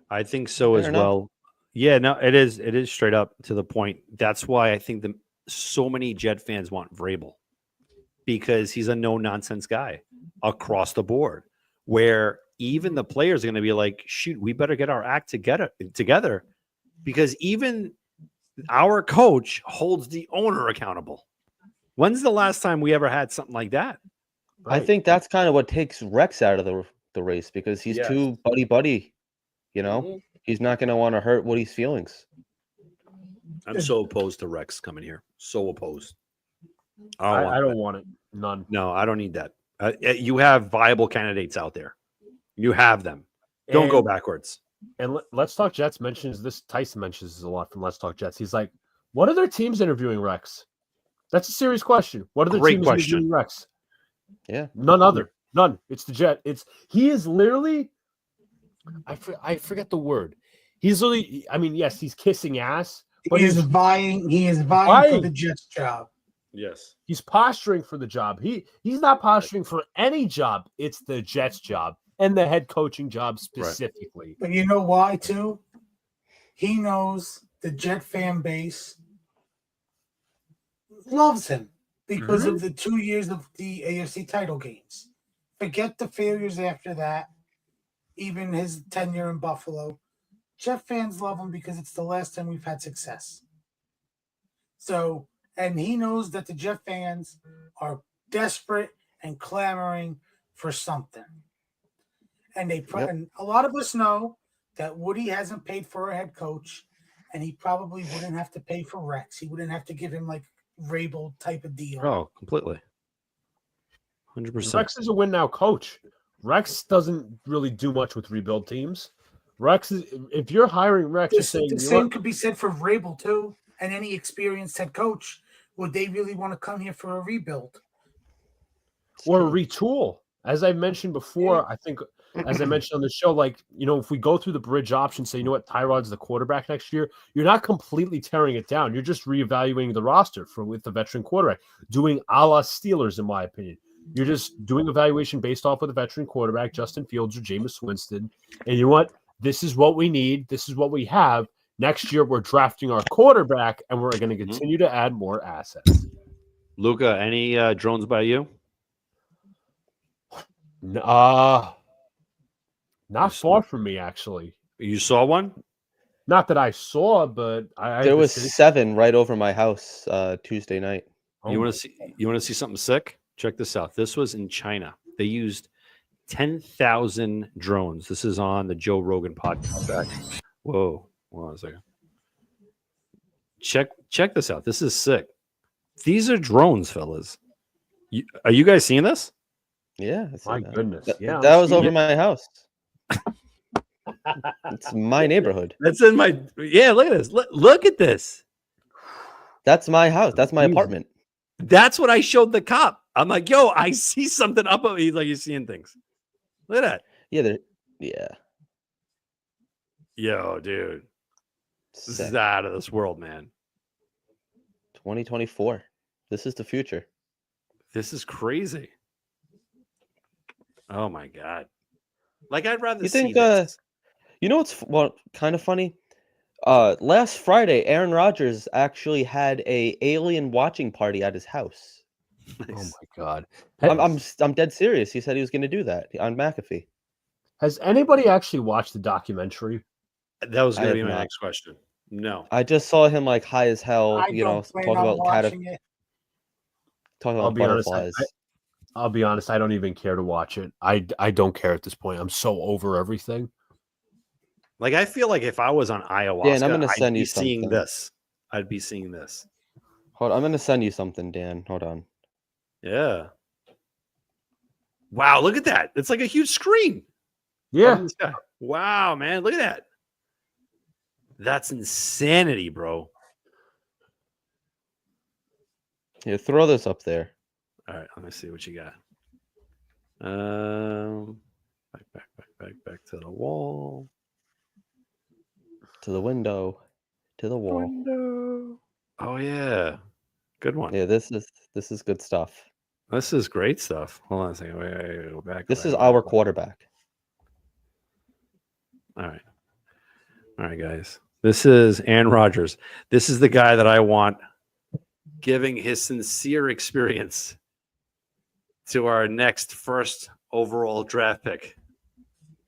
I think so as well. Yeah, no, it is straight up to the point. That's why I think so many Jet fans want Vrabel, because he's a no-nonsense guy across the board, where even the players are going to be like, shoot, we better get our act together because even our coach holds the owner accountable. When's the last time we ever had something like that? Right. I think that's kind of what takes Rex out of the race, because he's too buddy. He's not going to want to hurt Woody's feelings. I'm so opposed to Rex coming here. So opposed. I don't want it. None. No, I don't need that. You have viable candidates out there. You have them. Don't go backwards. And Let's Talk Jets mentions this. Tyson mentions this a lot from Let's Talk Jets. He's like, what other teams interviewing Rex? That's a serious question. What other teams interviewing Rex? Yeah. None. It's the Jet. He is literally, I forget the word. He's literally, I mean, yes, he's kissing ass. But he is vying for the Jets job. Yes. He's posturing for the job. He's not posturing for any job. It's the Jets job and the head coaching job specifically. Right. But you know why, too? He knows the Jet fan base loves him because of the 2 years of the AFC title games. Forget the failures after that, even his tenure in Buffalo. Jet fans love him because it's the last time we've had success. So, and he knows that the Jet fans are desperate and clamoring for something. And and a lot of us know that Woody hasn't paid for a head coach, and he probably wouldn't have to pay for Rex. He wouldn't have to give him like Rabel type of deal. Oh, completely. 100%. Rex is a win now coach. Rex doesn't really do much with rebuild teams. Rex is, if you're hiring Rex, you're saying The same could be said for Rabel too, and any experienced head coach. Would they really want to come here for a rebuild or a retool? As I mentioned before, I think, as I mentioned on the show, like, if we go through the bridge option, say, what, Tyrod's the quarterback next year, you're not completely tearing it down. You're just reevaluating the roster with the veteran quarterback, doing a la Steelers, in my opinion. You're just doing evaluation based off of the veteran quarterback, Justin Fields or Jameis Winston. And you know what? This is what we need. This is what we have. Next year, we're drafting our quarterback, and we're going to continue to add more assets. Luca, any drones by you? Not far from me, actually. You saw one? Not that I saw, but there was 7 right over my house Tuesday night. You want to see something sick? Check this out. This was in China. They used 10,000 drones. This is on the Joe Rogan podcast. Whoa, hold on a second. Check this out. This is sick. These are drones, fellas. Are you guys seeing this? Yeah, my goodness. Yeah, that was over my house. It's my neighborhood. That's in my. Yeah, look at this. Look at this. That's my house. That's my apartment. That's what I showed the cop. I'm like, yo, I see something up. He's like, you're seeing things. Look at that. Yeah. Yo, dude. This is out of this world, man. 2024. This is the future. This is crazy. Oh my god! Like, I'd rather see this. You know what's kind of funny? Last Friday, Aaron Rodgers actually had a alien watching party at his house. Nice. Oh my god! I'm dead serious. He said he was going to do that on McAfee. Has anybody actually watched the documentary? That was going to be my next question. No, I just saw him like high as hell. Talk about butterflies. I'll be honest. I don't even care to watch it. I don't care at this point. I'm so over everything. Like, I feel like if I was on ayahuasca, Dan, I'm gonna send I'd be you seeing something. this. I'd be seeing this. Hold on, I'm going to send you something, Dan. Hold on. Yeah. Wow, look at that. It's like a huge screen. Yeah. Wow, man. Look at that. That's insanity, bro. Here, throw this up there. All right, let me see what you got. Back to the wall. To the window. To the wall. Window. Oh yeah. Good one. Yeah, this is good stuff. This is great stuff. Hold on a second. Wait, go back. This is our quarterback. All right, guys. This is Aaron Rodgers. This is the guy that I want giving his sincere experience to our next first overall draft pick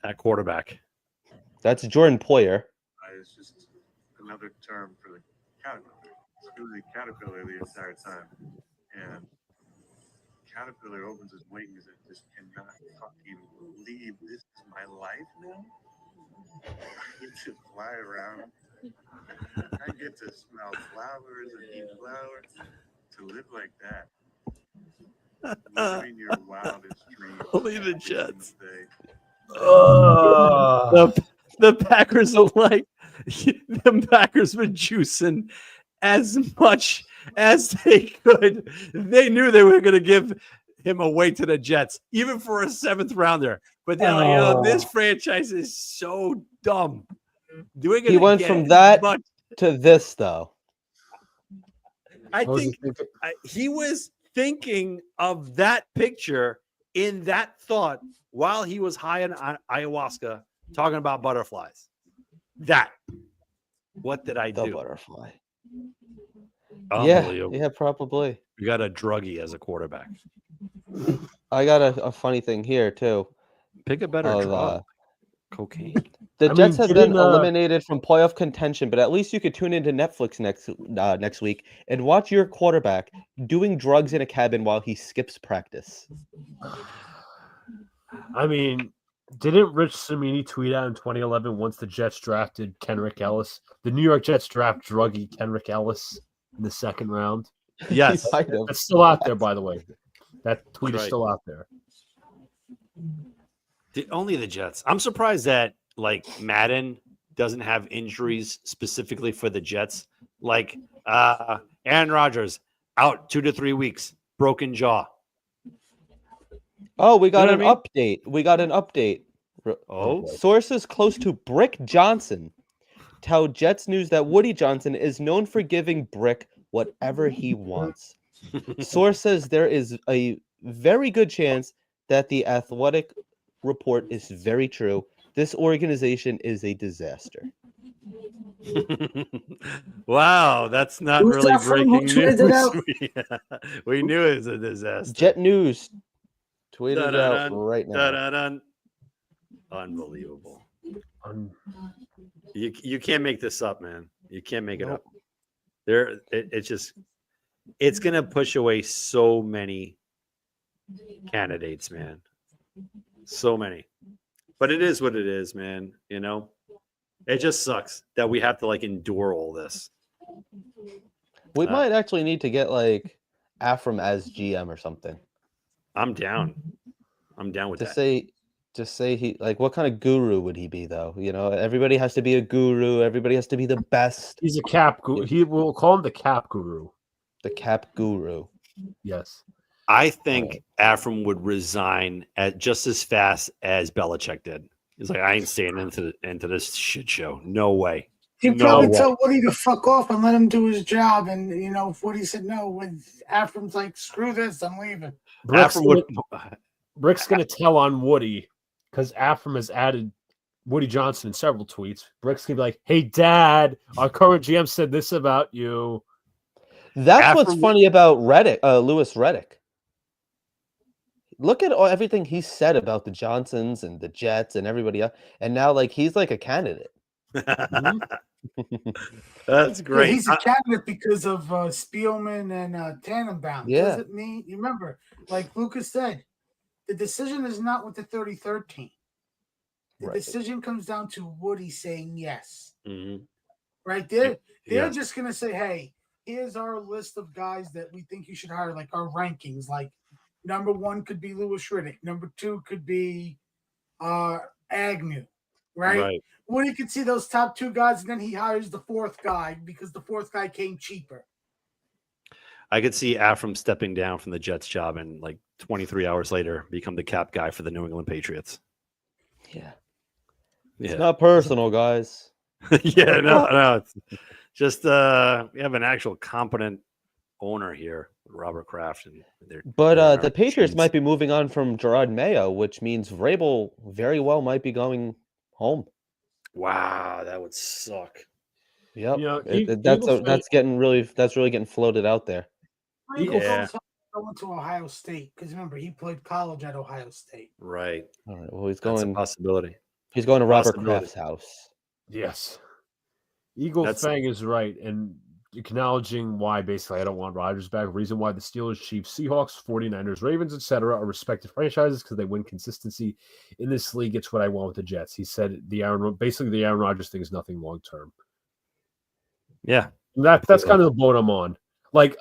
at quarterback. That's Jordan Poyer. It's just another term for the caterpillar. It was a caterpillar the entire time. And caterpillar opens his wings and just cannot fucking believe this is my life now. I get to fly around. I get to smell flowers and eat flowers. To live like that. Living your wildest dreams. Only the Jets. The Packers are like, the Packers were juicing as much as they could. They knew they were going to give him away to the Jets, even for a 7th rounder. But then, this franchise is so dumb. He went from that to this, though. I think he was thinking of that picture in that thought while he was high on ayahuasca talking about butterflies. What did I do? The butterfly. Unbelievable. Yeah, probably. You got a druggie as a quarterback. I got a funny thing here, too. Pick a better drug. Cocaine. The Jets have been eliminated from playoff contention, but at least you could tune into Netflix next week and watch your quarterback doing drugs in a cabin while he skips practice. I mean, Didn't Rich Cimini tweet out in 2011 once the Jets drafted Kenrick Ellis? The New York Jets draft druggie Kenrick Ellis in the second round. Yes. That's still out there, by the way. That tweet is right. still out there. Only the Jets. I'm surprised that like Madden doesn't have injuries specifically for the Jets. Like Aaron Rodgers out 2 to 3 weeks, broken jaw. Oh, we got You know an what I mean? update. We got an update. Oh. Sources close to Brick Johnson tell Jets News that Woody Johnson is known for giving Brick whatever he wants. Source says there is a very good chance that the Athletic report is very true. This organization is a disaster. Wow, that's not Who's really that from? Who breaking tweeted it news. out? We knew it was a disaster. Jet News tweeted it out Dun-dun-dun, right now. dun-dun-dun. Unbelievable. You can't make this up, man. You can't make it up. It's gonna push away so many candidates, man. So many. But it is what it is, man. You know, it just sucks that we have to like endure all this. We might actually need to get like Afram as GM or something. I'm down. I'm down with that. Just say he like what kind of guru would he be though? You know, everybody has to be a guru. Everybody has to be the best. He's a cap guru. He will call him the cap guru. The cap guru. Yes. I think Afram would resign at just as fast as Belichick did. He's like, I ain't staying into this shit show. No way. He'd probably tell Woody to fuck off and let him do his job. And, you know, if Woody said no, when Afram's like, screw this, I'm leaving. Brick's going to tell on Woody because Afram has added Woody Johnson in several tweets. Brick's going to be like, hey, Dad, our current GM said this about you. That's what's funny about Lewis Reddick. Look at everything he said about the Johnsons and the Jets and everybody else. And now, like, he's like a candidate. That's great. Yeah, he's a candidate because of Spielman and Tannenbaum. Yeah. Doesn't mean, you remember, like Lucas said, the decision is not with the 33rd team. The decision comes down to Woody saying yes. Mm-hmm. Right there. They're just going to say, hey, here's our list of guys that we think you should hire, like our rankings. Like, number 1 could be Lewis Riddick. Number 2 could be Agnew. Right? Woody could see those top 2 guys, and then he hires the 4th guy because the 4th guy came cheaper. I could see Afram stepping down from the Jets job and like 23 hours later become the cap guy for the New England Patriots. Yeah. It's not personal, guys. No. It's just we have an actual competent owner here, Robert Kraft. But the Patriots might be moving on from Gerard Mayo, which means Vrabel very well might be going home. Wow, that would suck. Yep. Yeah, that's really getting floated out there. Going to Ohio State because remember he played college at Ohio State. Right. All right. Well, he's That's going. a possibility. He's going to Robert Kraft's house. Yes. Eagle Fang is right, and acknowledging why basically I don't want Rodgers back. Reason why the Steelers, Chiefs, Seahawks, 49ers, Ravens, etc. are respected franchises because they win consistency in this league. It's what I want with the Jets. He said the Aaron Rodgers thing is nothing long term. Yeah. That's kind of the boat I'm on. But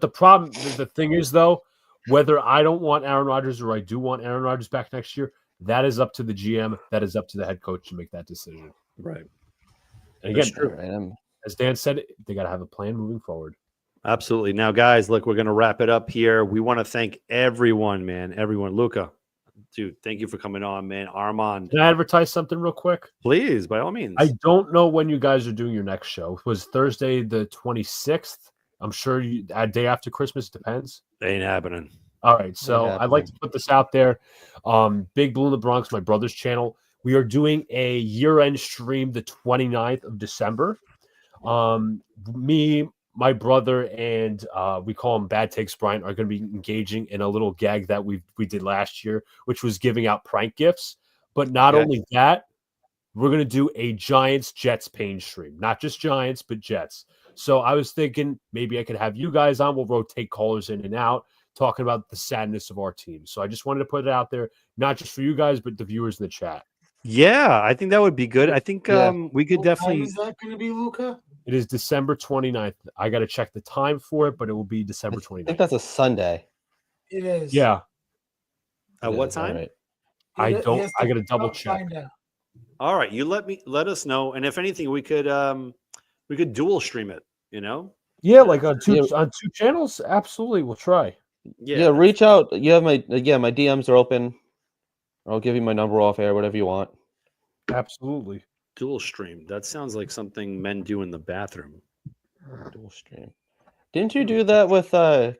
the thing is though, whether I don't want Aaron Rodgers or I do want Aaron Rodgers back next year, that is up to the GM. That is up to the head coach to make that decision. Right. And again, as Dan said, they got to have a plan moving forward. Absolutely. Now, guys, look, we're going to wrap it up here. We want to thank everyone, man. Everyone. Luca, dude, thank you for coming on, man. Armand. Can I advertise something real quick? Please, by all means. I don't know when you guys are doing your next show. It was Thursday the 26th. I'm sure a day after Christmas. Depends. Ain't happening. All right. So I'd like to put this out there. Big Blue in the Bronx, my brother's channel. We are doing a year-end stream the 29th of December. Me, my brother, and we call him Bad Takes Brian, are going to be engaging in a little gag that we did last year, which was giving out prank gifts. But not only that, we're going to do a Giants-Jets pain stream. Not just Giants, but Jets. So I was thinking maybe I could have you guys on. We'll rotate callers in and out. talking about the sadness of our team. So I just wanted to put it out there, not just for you guys, but the viewers in the chat. Yeah, I think that would be good. I think Yeah. we could What definitely. time is that going to be, Luca? It is December 29th. I got to check the time for it, but it will be December I 29th. think that's a Sunday. It is. Yeah. At It what is, all time? right. I He don't. has I got to double check. find out. All right, you let us know, and if anything, we could dual stream it. You know? Yeah, like on two Yeah. on 2 channels. Absolutely, we'll try. Yeah, reach out. You have my my DMs are open. I'll give you my number off air, whatever you want. Absolutely. Dual stream. That sounds like something men do in the bathroom. Dual stream. Didn't you do that with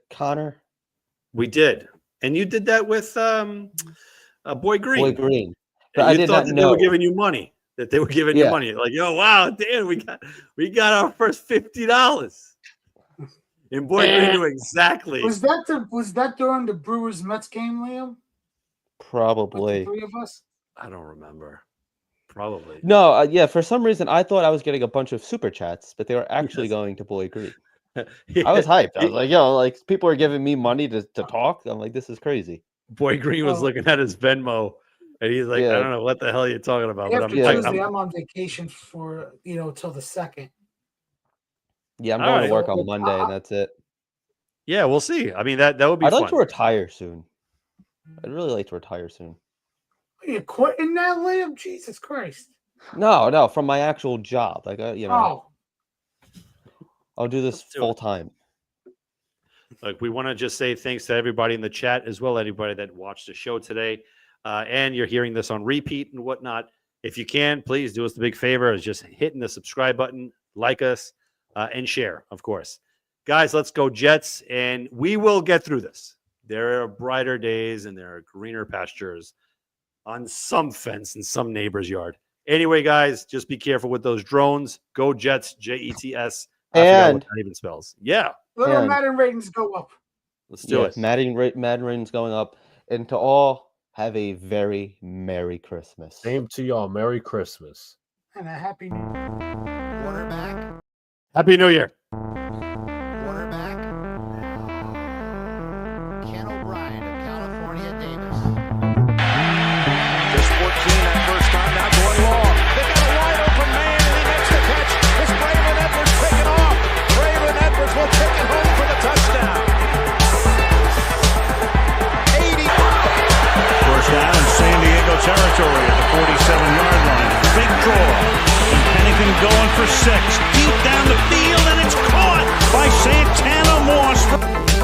Connor? We did, and you did that with Boy Green. Boy Green. And But I you did thought not that know. they were giving you money. That they were giving you Yeah. money. Like, yo, wow, Dan, we got our first $50. And Boy Green knew exactly. Was that during the Brewers Mets game, Liam? With Probably. the three of us? I don't remember. Probably. No, yeah, for some reason I thought I was getting a bunch of super chats, but they were actually Yes. going to Boy Green. Yeah. I was hyped. I was like, yo, like people are giving me money to talk. I'm like, this is crazy. Boy Green was Oh. looking at his Venmo, and he's like, Yeah. I don't know what the hell you're talking about. But After Yeah. Tuesday, I'm on vacation for till the 2nd. Yeah, I'm All going right. to work on Monday, and that's it. yeah, we'll see. I mean, that would be I'd fun. like to retire soon. I'd really like to retire soon. Are you quitting that, Liam? Jesus Christ. No, from my actual job. Like, Oh, I'll do this Let's do it. full time. Like, we want to just say thanks to everybody in the chat as well, anybody that watched the show today. And you're hearing this on repeat and whatnot. If you can, please do us the big favor is just hitting the subscribe button, like us, and share, of course. Guys, let's go Jets, and we will get through this. There are brighter days and there are greener pastures on some fence in some neighbor's yard. Anyway, guys, just be careful with those drones. Go Jets, Jets. I forgot what that even spells. Yeah, let our And- Madden ratings go up. let's do it. Madden ratings going up. And to all, have a very Merry Christmas. Same to y'all. Merry Christmas. And a happy new Quarterback. Happy New Year. Quarterback. Ken O'Brien of California Davis. Just 14 that first time, now going long. They got a wide open man, and he makes the catch. It's Braylon Edwards taking off. Braylon Edwards will take it home for the touchdown. 80. First down in San Diego territory at the 47-yard line. Big draw. And Pennington going for 6. Deep down the field, and it's caught by Santana Moss.